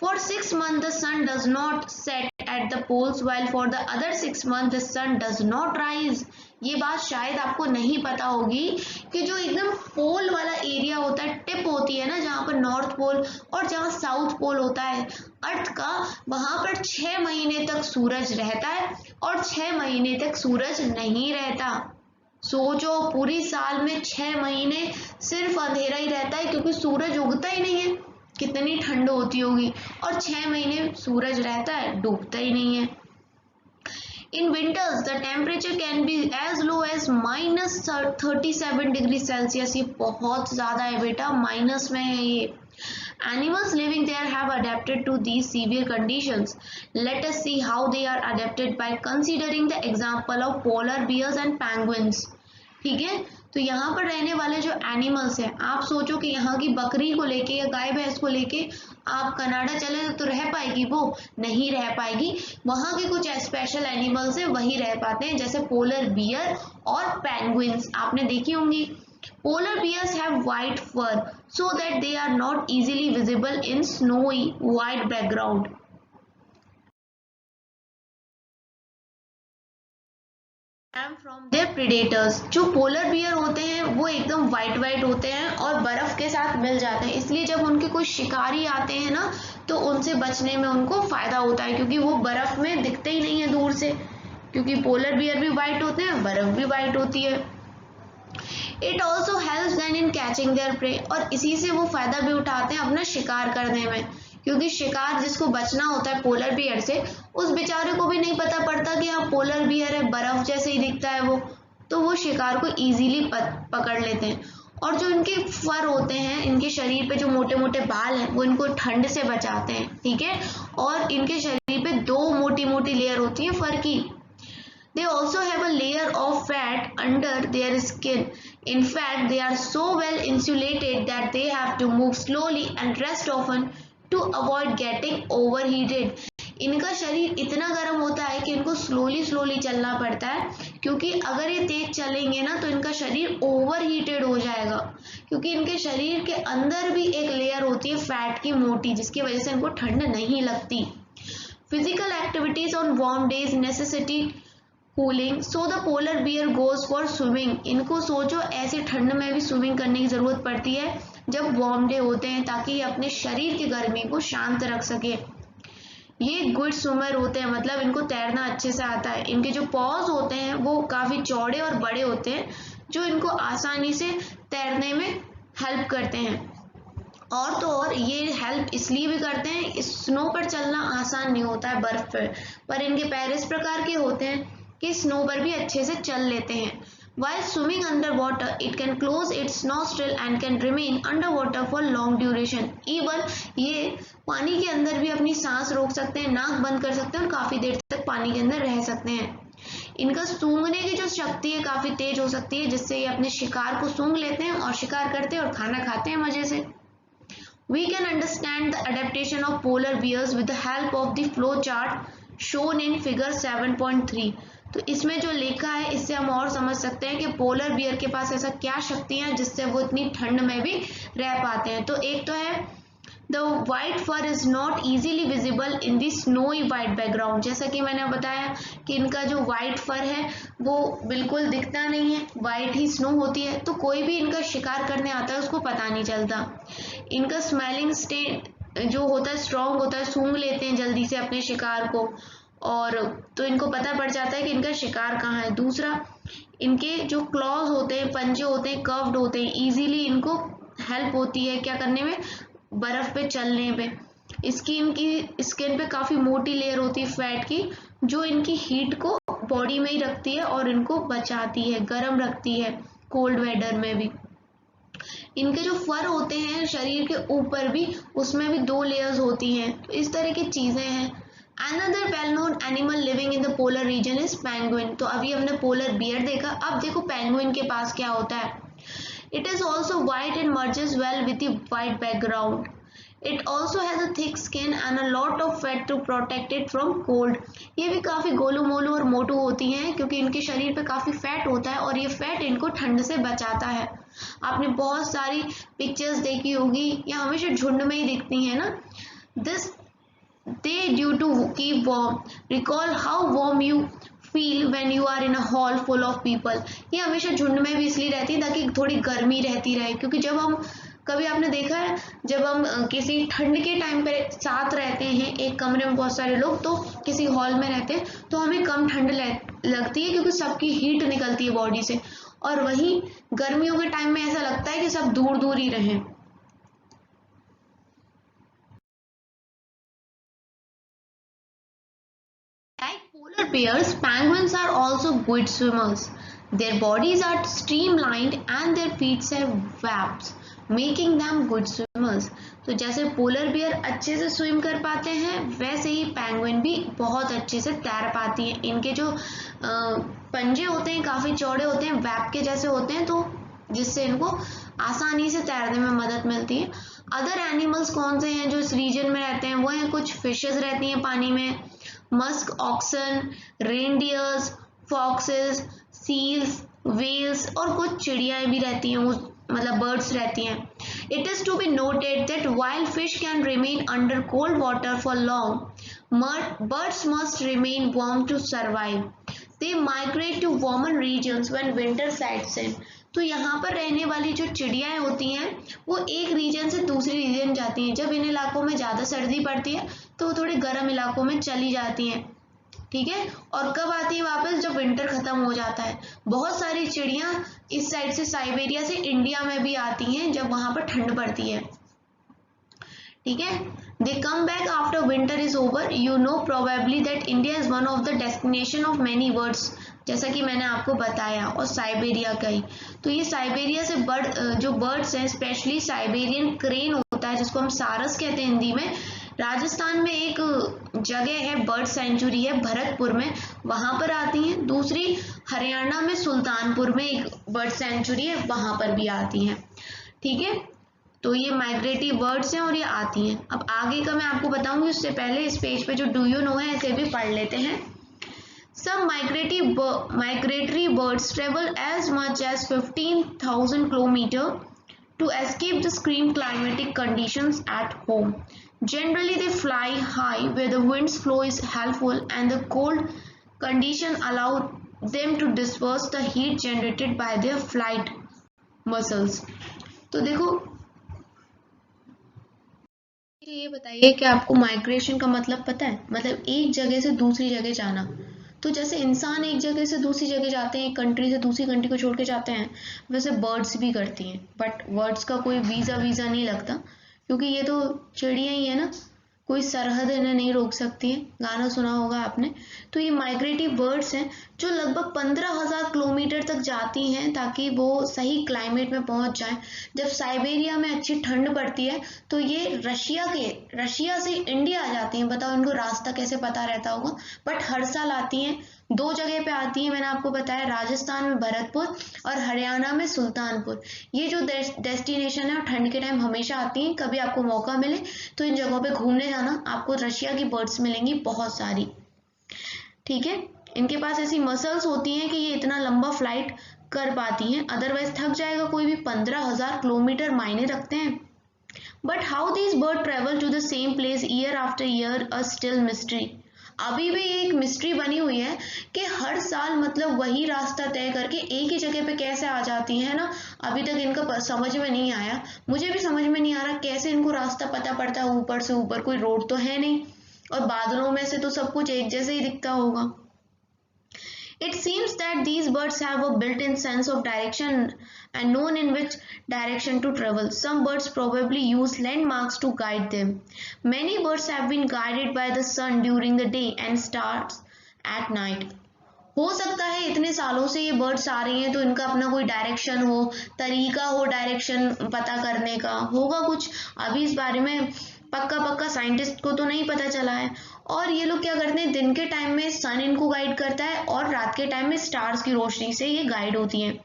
For 6 months the sun does not set at the poles, while for the other 6 months the sun does not rise. ये बात शायद आपको नहीं पता होगी कि जो एकदम पोल वाला एरिया होता है, टिप होती है ना, जहाँ पर नॉर्थ पोल और जहाँ साउथ पोल होता है अर्थ का, वहां पर 6 महीने तक सूरज रहता है और 6 महीने तक सूरज नहीं रहता। सोचो, पूरी साल में 6 महीने सिर्फ अंधेरा ही रहता है, क्योंकि सूरज उगता ही नहीं है, कितनी ठंड होती होगी, और 6 महीने सूरज रहता है, डूबता ही नहीं है। In winters the temperature can be as low as -37 degree Celsius, ये बहुत ज्यादा है बेटा, माइनस में है ये। Animals living there have adapted to these severe conditions. Let us see how they are adapted by considering the example of polar bears and penguins. ठीक है, तो यहाँ पर रहने वाले जो एनिमल्स हैं, आप सोचो कि यहाँ की बकरी को लेके या गाय भैंस को लेके आप कनाडा चले तो रह पाएगी, वो नहीं रह पाएगी। वहाँ के कुछ स्पेशल एनिमल्स हैं वही रह पाते हैं, जैसे पोलर बियर और पेंगुइन्स, आपने देखी होंगी। Polar bears have white fur so that they are not easily visible in snowy white background. From their predators. जो पोलर बियर होते हैं वो एकदम वाइट होते हैं और बर्फ के साथ मिल जाते हैं, इसलिए जब उनके कोई शिकारी आते हैं ना तो उनसे बचने में उनको फायदा होता है, क्योंकि वो बर्फ में दिखते ही नहीं है दूर से, क्योंकि पोलर बियर भी वाइट होते हैं, बर्फ भी वाइट होती है। It also helps them in catching their prey, और इसी से वो फायदा भी उठाते हैं अपना शिकार करने में, क्योंकि शिकार जिसको बचना होता है पोलर बियर से, उस बेचारे को भी नहीं पता पड़ता कि हाँ पोलर बियर है, बर्फ जैसे ही दिखता है वो, तो वो शिकार को इजीली पकड़ लेते हैं। और जो इनके फर होते हैं, इनके शरीर पे जो मोटे मोटे बाल हैं, वो इनको ठंड से बचाते हैं, ठीक है। और इनके शरीर पे 2 मोटी मोटी लेयर होती है फर की। They also have a layer of fat under their skin. In fact, they are so well insulated that they have to move slowly and rest often to avoid getting overheated. इनका शरीर इतना गर्म होता है कि इनको स्लोली चलना पड़ता है, क्योंकि अगर ये तेज चलेंगे ना तो इनका शरीर ओवरहीटेड हो जाएगा, क्योंकि इनके शरीर के अंदर भी एक लेयर होती है फैट की मोटी, जिसकी वजह से इनको ठंड नहीं लगती। Physical activities on warm days necessitate cooling, so the polar bear goes for swimming. इनको सोचो ऐसे ठंड में भी स्विमिंग करने की जरूरत पड़ती है जब वार्म डे होते हैं, ताकि ये अपने शरीर की गर्मी को शांत रख सके। ये गुड स्विमर होते हैं, मतलब इनको तैरना अच्छे से आता है। इनके जो पॉज होते हैं वो काफी चौड़े और बड़े होते हैं, जो इनको आसानी से तैरने में हेल्प करते हैं। और तो और ये हेल्प इसलिए भी करते हैं, स्नो पर चलना आसान नहीं होता है बर्फ पर इनके पैर इस प्रकार के होते हैं कि स्नो पर भी अच्छे से चल लेते हैं। While swimming underwater, it can close its nostril and can remain underwater for long duration. Even ये पानी के अंदर भी अपनी सांस रोक सकते हैं, नाक बंद कर सकते हैं और काफी देर तक पानी के अंदर रह सकते हैं। इनका सूंघने की जो शक्ति है काफी तेज हो सकती है, जिससे ये अपने शिकार को सूंघ लेते हैं और शिकार करते हैं और खाना खाते हैं मजे से। We can understand the adaptation of polar bears with the help of the flow chart shown in figure 7.3. तो इसमें जो लिखा है इससे हम और समझ सकते हैं कि पोलर बियर के पास ऐसा क्या शक्तियां हैं जिससे वो इतनी ठंड में भी रह पाते हैं। तो एक तो है the white fur is not easily visible in the snowy white background. जैसा कि मैंने बताया कि इनका जो वाइट फर है वो बिल्कुल दिखता नहीं है, वाइट ही स्नो होती है, तो कोई भी इनका शिकार करने आता है उसको पता नहीं चलता। इनका स्मेलिंग स्टेट जो होता है स्ट्रॉन्ग होता है, सूंघ लेते हैं जल्दी से अपने शिकार को, और तो इनको पता पड़ जाता है कि इनका शिकार कहाँ है। दूसरा, इनके जो क्लॉज होते हैं, पंजे होते हैं, कर्व्ड होते हैं, इजीली इनको हेल्प होती है क्या करने में, बर्फ पे चलने पे। इनकी स्किन पे काफी मोटी लेयर होती है फैट की, जो इनकी हीट को बॉडी में ही रखती है और इनको बचाती है, गर्म रखती है कोल्ड वेदर में भी। इनके जो फर होते हैं शरीर के ऊपर भी, उसमें भी 2 लेयर्स होती हैं। तो इस तरह की चीजें हैं। Another well-known animal living in the polar region is penguin. तो अभी हमने polar bear देखा, अब देखो penguin के पास क्या होता है। It is also white and merges well with the white background. It also has a thick skin and a lot of fat to protect it from cold. ये भी काफी गोलू मोलू और मोटू होती हैं, क्योंकि इनके शरीर पे काफी फैट होता है और ये फैट इनको ठंड से बचाता है। आपने बहुत सारी पिक्चर्स देखी होगी, ये हमेशा झुंड में ही दिखती है ना। This they due to keep warm. Recall how warm you feel when you are in a hall full of people. ये हमेशा झुंड में भी इसलिए रहती है ताकि थोड़ी गर्मी रहती रहे, क्योंकि जब हम कभी आपने देखा है जब हम किसी ठंड के टाइम पे साथ रहते हैं एक कमरे में बहुत सारे लोग, तो किसी हॉल में रहते हैं तो हमें कम ठंड लगती है क्योंकि सबकी हीट निकलती है बॉडी से, और वहीं गर्मियों के टाइम में ऐसा लगता है कि सब दूर दूर ही रहें। Like polar bears, penguins are also good swimmers. Their bodies are streamlined and their feet have webs, making them good swimmers. तो जैसे पोलर बियर अच्छे से स्विम कर पाते हैं, वैसे ही पेंगुइन भी बहुत अच्छे से तैर पाती है। इनके जो पंजे होते हैं काफी चौड़े होते हैं, वेब के जैसे होते हैं, तो जिससे इनको आसानी से तैरने में मदद मिलती है। अदर एनिमल्स कौन से हैं जो इस रीजन में रहते हैं, वो हैं कुछ फिशेस रहती हैं पानी में, musk oxen, reindeers, foxes, seals, whales और कुछ चिड़ियाएं भी रहती हैं, मतलब बर्ड्स रहती हैं। It is to be noted that while fish can remain under cold water for long, birds must remain warm to survive. They migrate to warmer regions when winter sets in. तो यहाँ पर रहने वाली जो चिड़ियाएं होती हैं वो एक रीजन से दूसरे रीजन जाती हैं। जब इन इलाकों में ज़्यादा सर्दी पड़ती है तो वो थोड़े गर्म इलाकों में चली जाती हैं, ठीक है। और कब आती है वापस, जब विंटर खत्म हो जाता है। बहुत सारी चिड़ियां इस साइड से साइबेरिया से इंडिया में भी आती हैं जब वहां पर ठंड पड़ती है, ठीक है। They come back after winter is over. You know probably that India is one of the destination of many birds, जैसा कि मैंने आपको बताया, और साइबेरिया का ही। तो ये साइबेरिया से जो बर्ड्स हैं, स्पेशली साइबेरियन क्रेन होता है जिसको हम सारस कहते हैं हिंदी में। राजस्थान में एक जगह है, बर्ड सेंचुरी है भरतपुर में, वहां पर आती हैं। दूसरी हरियाणा में सुल्तानपुर में एक बर्ड सेंचुरी है, वहां पर भी आती हैं। ठीक है, तो ये माइग्रेटरी बर्ड्स हैं और ये आती हैं। अब आगे का मैं आपको बताऊंगी, उससे पहले इस पेज पे जो डू यू नो है इसे भी पढ़ लेते हैं। Some migratory birds travel as much as 15,000 kilometers to escape the extreme climatic conditions at home. Generally, they fly high where the wind's flow is helpful and the cold condition allow them to disperse the heat generated by their flight muscles. तो देखो, ये बताइए कि आपको migration का मतलब पता है? मतलब एक जगह से दूसरी जगह जाना। तो जैसे इंसान एक जगह से दूसरी जगह जाते हैं, एक कंट्री से दूसरी कंट्री को छोड़ के जाते हैं, वैसे बर्ड्स भी करती हैं। बट बर्ड्स का कोई वीज़ा नहीं लगता, क्योंकि ये तो चिड़िया ही है ना, कोई सरहद इन्हें नहीं रोक सकती है। गाना सुना होगा आपने। तो ये माइग्रेटिव बर्ड्स हैं जो लगभग 15,000 किलोमीटर तक जाती हैं ताकि वो सही क्लाइमेट में पहुंच जाएं। जब साइबेरिया में अच्छी ठंड पड़ती है तो ये रशिया से इंडिया आ जाती हैं। बताओ इनको रास्ता कैसे पता रहता होगा। बट हर साल आती हैं, दो जगह पे आती हैं, मैंने आपको बताया, राजस्थान में भरतपुर और हरियाणा में सुल्तानपुर। ये जो डेस्टिनेशन है ठंड के टाइम हमेशा आती हैं। कभी आपको मौका मिले तो इन जगहों पे घूमने जाना, आपको रशिया की बर्ड्स मिलेंगी बहुत सारी। ठीक है, इनके पास ऐसी मसल्स होती हैं कि ये इतना लंबा फ्लाइट कर पाती हैं, अदरवाइज थक जाएगा कोई भी। 15,000 किलोमीटर मायने रखते हैं। But how these bird travel to the same place year after year a still mystery. अभी भी एक मिस्ट्री बनी हुई है कि हर साल मतलब वही रास्ता तय करके एक ही जगह पे कैसे आ जाती है ना। अभी तक इनका समझ में नहीं आया। मुझे भी समझ में नहीं आ रहा कैसे इनको रास्ता पता पड़ता है ऊपर से ऊपर, कोई रोड तो है नहीं, और बादलों में से तो सब कुछ एक जैसे ही दिखता होगा। It seems that these birds have a built-in sense of direction and known in which direction to travel. Some birds probably use landmarks to guide them. Many birds have been guided by the sun during the day and stars at night. हो सकता है इतने सालों से ये birds आ रही हैं तो इनका अपना कोई डायरेक्शन हो, तरीका हो डायरेक्शन पता करने का, होगा कुछ। अभी इस बारे में पक्का साइंटिस्ट को तो नहीं पता चला है। और ये लोग क्या करते हैं, दिन के टाइम में सन इनको गाइड करता है और रात के टाइम में स्टार्स की रोशनी से ये गाइड होती हैं।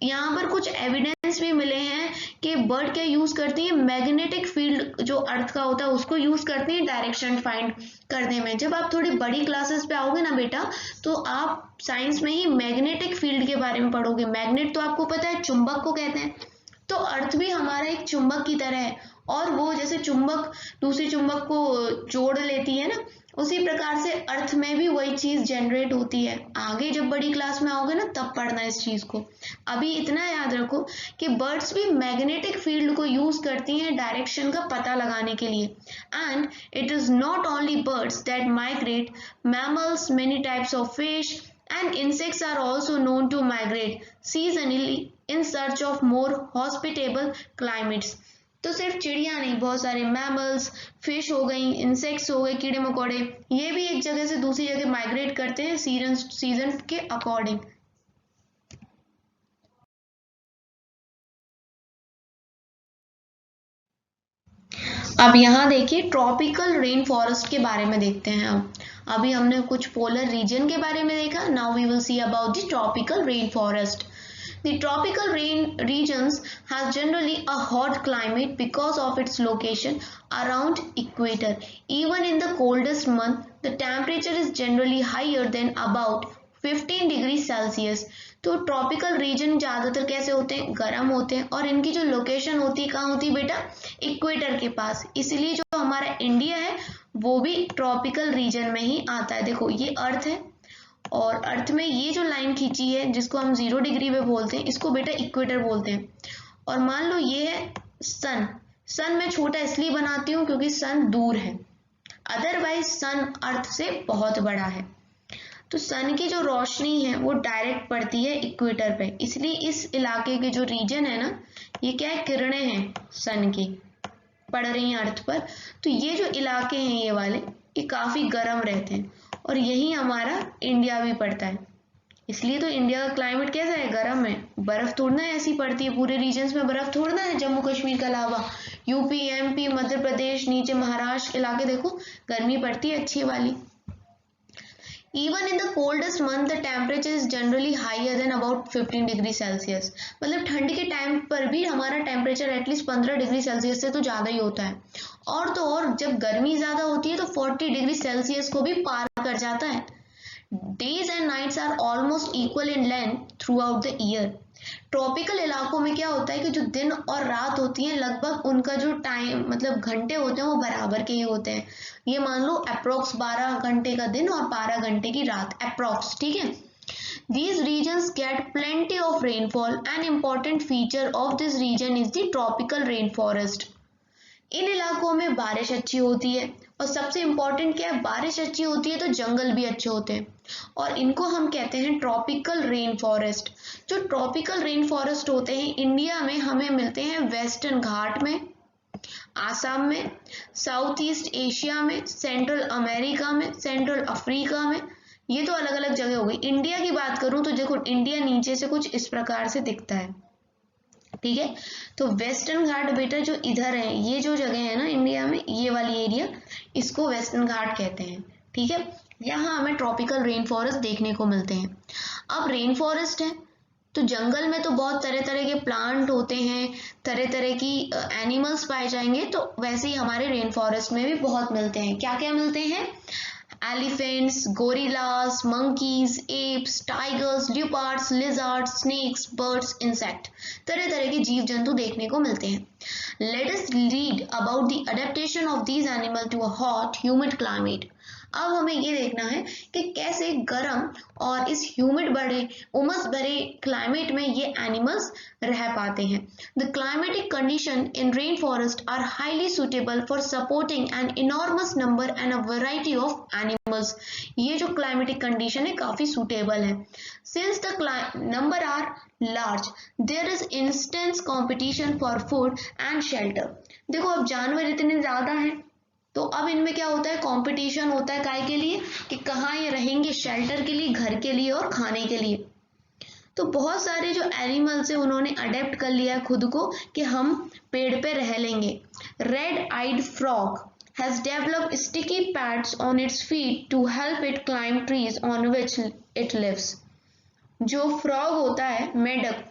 यहाँ पर कुछ एविडेंस भी मिले हैं कि बर्ड क्या यूज करती है, मैग्नेटिक फील्ड जो अर्थ का होता है उसको यूज करती है डायरेक्शन फाइंड करने में। जब आप थोड़ी बड़ी क्लासेस पे आओगे ना बेटा, तो आप साइंस में ही मैग्नेटिक फील्ड के बारे में पढ़ोगे। मैग्नेट तो आपको पता है चुंबक को कहते हैं, तो अर्थ भी हमारा एक चुंबक की तरह है, और वो जैसे चुंबक दूसरी चुंबक को जोड़ लेती है ना, उसी प्रकार से अर्थ में भी वही चीज जनरेट होती है। आगे जब बड़ी क्लास में आओगे ना तब पढ़ना इस चीज को। अभी इतना याद रखो कि बर्ड्स भी मैग्नेटिक फील्ड को यूज करती हैं डायरेक्शन का पता लगाने के लिए। And it is not only birds that migrate, mammals, many types of fish and insects are also known to migrate seasonally in search of more hospitable climates. तो सिर्फ चिड़िया नहीं, बहुत सारे मैमल्स, फिश हो गई, इंसेक्ट्स हो गए, कीड़े मकोड़े, ये भी एक जगह से दूसरी जगह माइग्रेट करते हैं सीजन के अकॉर्डिंग। अब यहाँ देखिए ट्रॉपिकल रेन फॉरेस्ट के बारे में देखते हैं। अब अभी हमने कुछ पोलर रीजन के बारे में देखा, now we will see about the tropical rain forest. The tropical regions has generally a hot climate because of its location around equator. Even in the coldest month, the temperature is generally higher than about 15 degrees Celsius. तो tropical region ज़्यादातर कैसे होते हैं, गर्म होते हैं, और इनकी जो लोकेशन होती है कहाँ होती है बेटा, इक्वेटर के पास। इसलिए जो हमारा इंडिया है वो भी ट्रॉपिकल रीजन में ही आता है। देखो ये अर्थ है, और अर्थ में ये जो लाइन खींची है जिसको हम 0 डिग्री पे बोलते हैं, इसको बेटा इक्वेटर बोलते हैं। और मान लो ये है सन। सन मैं छोटा इसलिए बनाती हूँ क्योंकि सन दूर है, अदरवाइज सन अर्थ से बहुत बड़ा है। तो सन की जो रोशनी है वो डायरेक्ट पड़ती है इक्वेटर पे, इसलिए इस इलाके के जो रीजन है ना, ये क्या है, किरणें हैं सन की। पड़ रही हैं अर्थ पर, तो ये जो इलाके हैं ये वाले, ये काफ़ी गर्म रहते हैं और यही हमारा इंडिया भी पड़ता है। इसलिए तो इंडिया का क्लाइमेट कैसा है, गर्म है। बर्फ थोड़ा ऐसी पड़ती है पूरे रीजन्स में, बर्फ थोड़ा है जम्मू कश्मीर के अलावा। यूपी, एमपी, मध्य प्रदेश, नीचे महाराष्ट्र इलाके देखो गर्मी पड़ती है अच्छी वाली। Even in the coldest month, the temperature is generally higher than about 15 degree Celsius. मतलब ठंड के टाइम पर भी हमारा टेम्परेचर एटलीस्ट 15 डिग्री सेल्सियस से तो ज़्यादा ही होता है। और तो और जब गर्मी ज़्यादा होती है तो 40 डिग्री सेल्सियस को भी पार कर जाता है। Days and nights are almost equal in length throughout the year. Tropical इलाकों में क्या होता है कि जो दिन और रात होती हैं लगभग उनका जो टाइम मतलब घंटे होते हैं वो बराबर के ही होते हैं। ये मान लो अप्रोक्स 12 घंटे का दिन और 12 घंटे की रात अप्रोक्स, ठीक है। These regions get plenty of rainfall. An important feature of this region is the tropical rainforest. इन इलाकों में बारिश अच्छी होती है और सबसे इम्पोर्टेंट क्या है, बारिश अच्छी होती है तो जंगल भी अच्छे होते हैं और इनको हम कहते हैं ट्रॉपिकल रेन फॉरेस्ट। जो ट्रॉपिकल रेन फॉरेस्ट होते हैं इंडिया में हमें मिलते हैं वेस्टर्न घाट में, आसाम में, साउथ ईस्ट एशिया में, सेंट्रल अमेरिका में, सेंट्रल अफ्रीका में। ये तो अलग अलग जगह हो गई। इंडिया की बात करूं तो देखो इंडिया नीचे से कुछ इस प्रकार से दिखता है, ठीक है। तो वेस्टर्न घाट बेटा जो इधर है, ये जो जगह है ना इंडिया में, ये वाली एरिया, इसको वेस्टर्न घाट कहते हैं, ठीक है। यहाँ हमें ट्रॉपिकल रेन फॉरेस्ट देखने को मिलते हैं। अब रेन फॉरेस्ट है तो जंगल में तो बहुत तरह तरह के प्लांट होते हैं, तरह तरह की एनिमल्स पाए जाएंगे, तो वैसे ही हमारे रेन फॉरेस्ट में भी बहुत मिलते हैं। क्या क्या मिलते हैं, elephants, gorillas, monkeys, apes, tigers, leopards, lizards, snakes, birds, insect, तरह तरह के जीव जंतु देखने को मिलते हैं। Let us read about the adaptation of these animal to a hot humid climate. अब हमें ये देखना है कि कैसे गर्म और इस ह्यूमिड बड़े उमस भरे क्लाइमेट में ये एनिमल्स रह पाते हैं। The climatic condition in rain forest are highly suitable for supporting an enormous number and a variety of animals. ये जो क्लाइमेटिक कंडीशन है काफी सुटेबल है। Since the number are large there is instance competition for food and shelter. देखो अब जानवर इतने ज्यादा हैं तो अब इनमें क्या होता है, कंपटीशन होता है काय के लिए कि कहाँ ये रहेंगे, शेल्टर के लिए, घर के लिए और खाने के लिए। तो बहुत सारे जो एनिमल्स है उन्होंने अडेप्ट कर लिया खुद को कि हम पेड़ पे रह लेंगे। Red eyed frog has developed sticky pads on its feet to help it climb trees on which it lives. जो फ्रॉग होता है मेढक,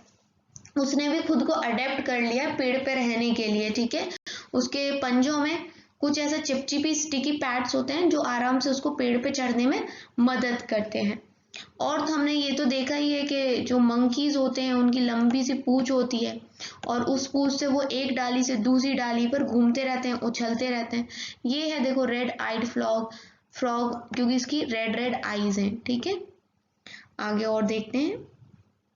उसने भी खुद को अडेप्ट कर लिया पेड़ पे रहने के लिए, ठीक है। उसके पंजों में कुछ ऐसा चिपचिपी स्टिकी पैड्स होते हैं जो आराम से उसको पेड़ पे चढ़ने में मदद करते हैं। और हमने ये तो देखा ही है कि जो मंकीज होते हैं उनकी लंबी सी पूंछ होती है और उस पूंछ से वो एक डाली से दूसरी डाली पर घूमते रहते हैं, उछलते रहते हैं। ये है देखो रेड आइड फ्रॉग क्योंकि इसकी रेड रेड आईज हैं, ठीक है। आगे और देखते हैं,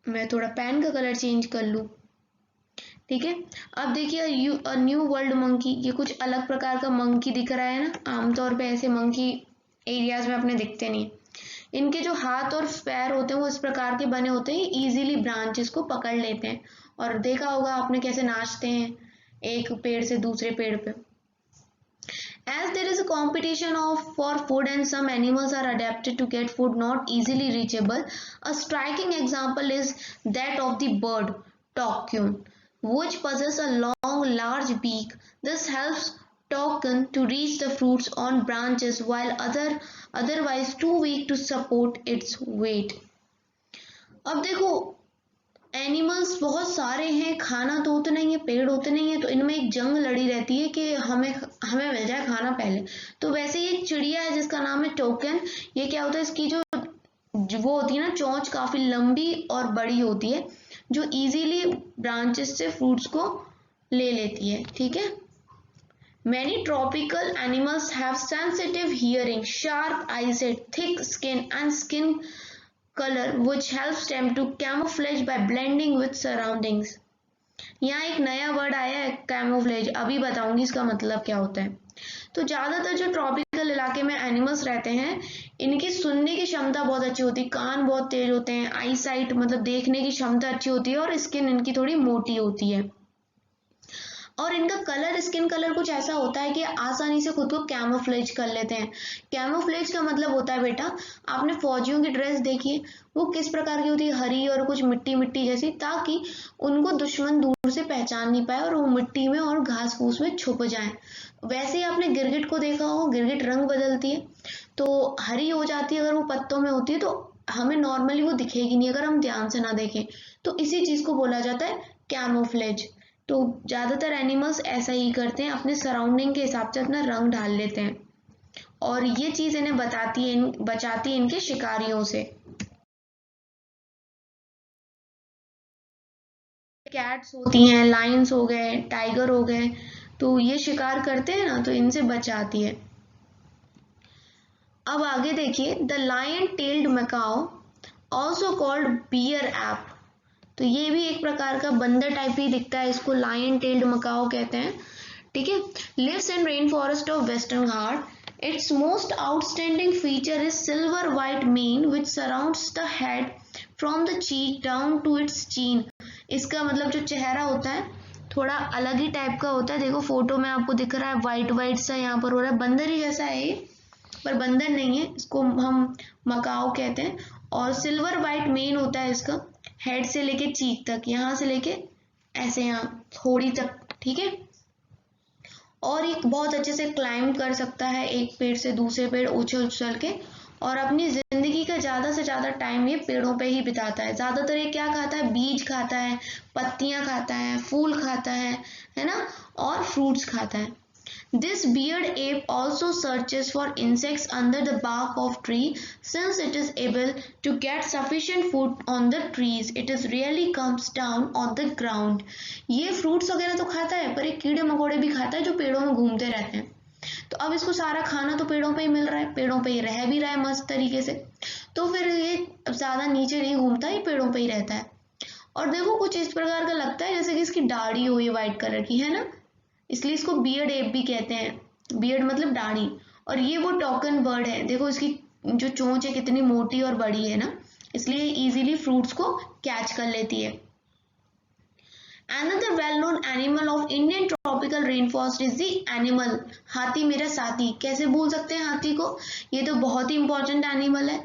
मैं थोड़ा पेन का कलर चेंज कर लूँ, ठीक है। अब देखिए न्यू वर्ल्ड मंकी, ये कुछ अलग प्रकार का मंकी दिख रहा है ना। आमतौर पे ऐसे मंकी एरियाज में अपने दिखते नहीं। इनके जो हाथ और पैर होते हैं वो इस प्रकार के बने होते हैं, इजीली ब्रांचेस को पकड़ लेते हैं और देखा होगा आपने कैसे नाचते हैं एक पेड़ से दूसरे पेड़ पे। As there is a competition for food and some animals are adapted to get food not easily reachable, a striking example is that of the bird toucan, which possesses a long, large beak. This helps toucan to reach the fruits on branches while otherwise too weak to support its weight. अब देखो animals बहुत सारे हैं, खाना तो उतना ही है, पेड़ उतने ही है, तो इनमें एक जंग लड़ी रहती है कि हमें मिल जाए खाना पहले। तो वैसे ही एक चिड़िया है जिसका नाम है टोकन। ये क्या होता है, इसकी जो वो होती है ना चोंच काफी लंबी और बड़ी होती है जो इजीली ब्रांचेस से फ्रूट्स को ले लेती है, ठीक है। Many tropical animals have sensitive hearing, sharp eyesight, thick skin and skin color which helps them to camouflage by blending with surroundings. यहाँ एक नया वर्ड आया है कैमोफ्लेज, अभी बताऊंगी इसका मतलब क्या होता है। तो ज्यादातर जो ट्रॉपिकल इलाके में एनिमल्स रहते हैं इनकी सुनने की क्षमता बहुत अच्छी होती है, कान बहुत तेज होते हैं, आई साइट मतलब देखने की क्षमता अच्छी होती है और स्किन इनकी थोड़ी मोटी होती है। और इनका कलर, स्किन कलर कुछ ऐसा होता है कि आसानी से खुद को कैमोफ्लेज कर लेते हैं। कैमोफ्लेज का मतलब होता है बेटा, आपने फौजियों की ड्रेस देखी है, वो किस प्रकार की होती है, हरी और कुछ मिट्टी मिट्टी जैसी, ताकि उनको दुश्मन दूर से पहचान नहीं पाए और वो मिट्टी में और घास फूस में छुप जाएं। वैसे ही आपने गिरगिट को देखा हो, गिरगिट रंग बदलती है तो हरी हो जाती है, अगर वो पत्तों में होती है तो हमें नॉर्मली वो दिखेगी नहीं अगर हम ध्यान से ना देखें। तो इसी चीज को बोला जाता है कैमोफ्लेज। तो ज्यादातर एनिमल्स ऐसा ही करते हैं, अपने सराउंडिंग के हिसाब से अपना रंग ढाल लेते हैं और ये चीज इन्हें बचाती है इनके शिकारियों से। कैट्स होती हैं, लायंस हो गए, टाइगर हो गए, तो ये शिकार करते हैं ना, तो इनसे बचाती है। अब आगे देखिए, the lion tailed macaque also called beard ape. तो ये भी एक प्रकार का बंदर टाइप ही दिखता है, इसको लायन टेल्ड मकाओ कहते हैं। ठीक है, lives in rain forest of Western Ghat. Its most outstanding feature is silver white mane which surrounds the head from the cheek down to its chin. इसका मतलब जो चेहरा होता है थोड़ा अलग ही टाइप का होता है। देखो फोटो में आपको दिख रहा है वाइट वाइट सा यहाँ पर हो रहा है, बंदर ही जैसा है ये, पर बंदर नहीं है, इसको हम मकाओ कहते हैं। और सिल्वर वाइट मेन होता है इसका, हेड से लेके चीक तक, यहाँ से लेके ऐसे यहाँ थोड़ी तक। ठीक है, और ये बहुत अच्छे से क्लाइंब कर सकता है एक पेड़ से दूसरे पेड़ उछल उछल के, और अपनी जिंदगी का ज्यादा से ज्यादा टाइम ये पेड़ों पे ही बिताता है। ज्यादातर ये क्या खाता है, बीज खाता है, पत्तियां खाता है, फूल खाता है ना, और फ्रूट्स खाता है। This beard ape also searches for insects under the bark of tree. Since it is able to get sufficient food on the trees, it is rarely comes down on the ground. ये fruits वगैरह तो खाता है, पर ये कीड़े मकोड़े भी खाता है जो पेड़ों में घूमते रहते हैं। तो अब इसको सारा खाना तो पेड़ों पे ही मिल रहा है, पेड़ों पे ही रह भी रहा है मस्त तरीके से, तो फिर ये ज्यादा नीचे नहीं घूमता, ये पेड़ों पे ही रहता है। और देखो कुछ इस प्रकार का लगता है जैसे कि इसकी दाढ़ी हो ये व्हाइट कलर की, है ना, इसलिए इसको बियर्ड एप भी कहते हैं। बियर्ड मतलब दाढ़ी। और ये वो टोकन बर्ड है, देखो इसकी जो चोंच है कितनी मोटी और बड़ी है ना, इसलिए इजीली फ्रूट्स को कैच कर लेती है। Another well-known animal of Indian tropical rainforest is the animal, हाथी मेरा साथी। कैसे भूल सकते हैं हाथी को, ये तो बहुत ही इंपॉर्टेंट एनिमल है।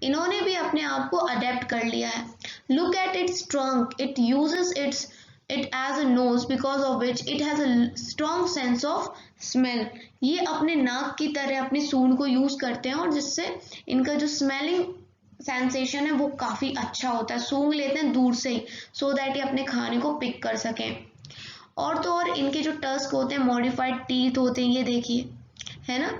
इन्होंने भी अपने आप को अडेप्ट कर लिया है। Look at its trunk, it uses it as a nose because of which it has a strong sense of smell. ये अपने नाक की तरह अपनी सूंड को यूज करते हैं और जिससे इनका जो स्मेलिंग सेंसेशन है वो काफी अच्छा होता है, सूंघ लेते हैं दूर से ही, सो दैट ये अपने खाने को पिक कर सकें। और तो और इनके जो टस्क होते हैं, मॉडिफाइड टीथ होते हैं, ये देखिए, है ना,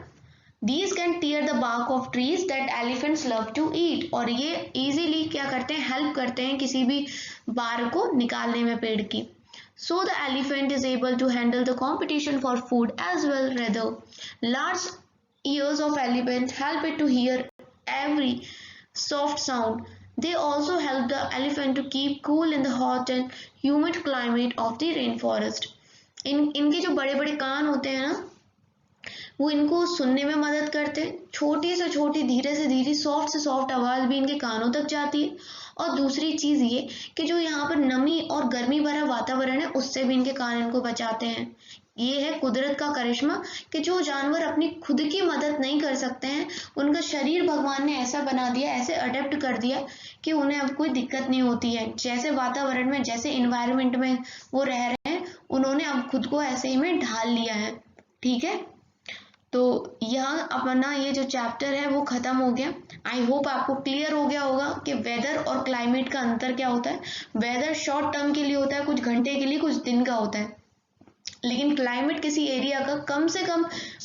These can tear the bark of trees that elephants love to eat. और ये इजीली क्या करते हैं, हेल्प करते हैं किसी भी बार को निकालने में पेड़ की। So the elephant is able to handle the competition for food as well. Rather, large ears of elephant help it to hear every soft sound. They also help the elephant to keep cool in the hot and humid climate of the rainforest. इनके जो बड़े बड़े कान होते हैं ना, वो इनको सुनने में मदद करते हैं। छोटी से छोटी, धीरे से धीरे, सॉफ्ट से सॉफ्ट आवाज भी इनके कानों तक जाती है। और दूसरी चीज ये कि जो यहाँ पर नमी और गर्मी भरा वातावरण है उससे भी इनके कान इनको बचाते हैं। ये है कुदरत का करिश्मा कि जो जानवर अपनी खुद की मदद नहीं कर सकते हैं, उनका शरीर भगवान ने ऐसा बना दिया, ऐसे अडेप्ट कर दिया कि उन्हें अब कोई दिक्कत नहीं होती है। जैसे वातावरण में, जैसे इन्वायरमेंट में वो रह रहे हैं, उन्होंने अब खुद को ऐसे ही में ढाल लिया है। ठीक है, तो यहाँ अपना ये जो चैप्टर है वो खत्म हो गया। आई होप आपको क्लियर हो गया होगा कि वेदर और क्लाइमेट का अंतर क्या होता है। वेदर शॉर्ट टर्म के लिए होता है, कुछ घंटे के लिए, कुछ दिन का होता है, लेकिन क्लाइमेट किसी एरिया का कम से कम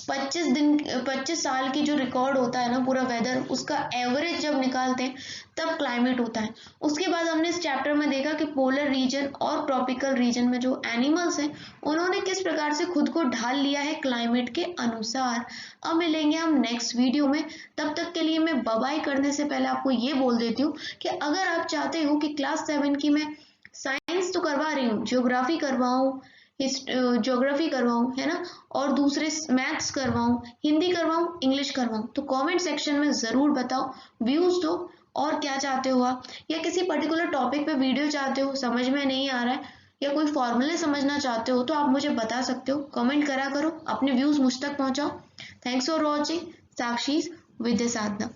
25 साल की जो रिकॉर्ड होता है ना पूरा वेदर, उसका एवरेज जब निकालते हैं तब क्लाइमेट होता है। उसके बाद हमने इस चैप्टर में देखा कि पोलर रीजन और ट्रॉपिकल रीजन में जो एनिमल्स हैं उन्होंने किस प्रकार से खुद को ढाल लिया है क्लाइमेट के अनुसार। अब मिलेंगे हम नेक्स्ट वीडियो में, तब तक के लिए मैं बाय करने से पहले आपको ये बोल देती हूँ कि अगर आप चाहते हो कि क्लास 7 की मैं साइंस तो करवा रही हूँ, ज्योग्राफी करवाऊँ, ज्योग्राफी करवाऊँ, है ना, और दूसरे मैथ्स करवाऊँ, हिंदी करवाऊँ, इंग्लिश करवाऊँ, तो कमेंट सेक्शन में ज़रूर बताओ, व्यूज़ दो। और क्या चाहते हो आप, या किसी पर्टिकुलर टॉपिक पे वीडियो चाहते हो, समझ में नहीं आ रहा है या कोई फॉर्मूले समझना चाहते हो तो आप मुझे बता सकते हो, कमेंट करा करो, अपने व्यूज मुझ तक पहुंचाओ। Thanks for watching Sakshi's Vidya Sadhana.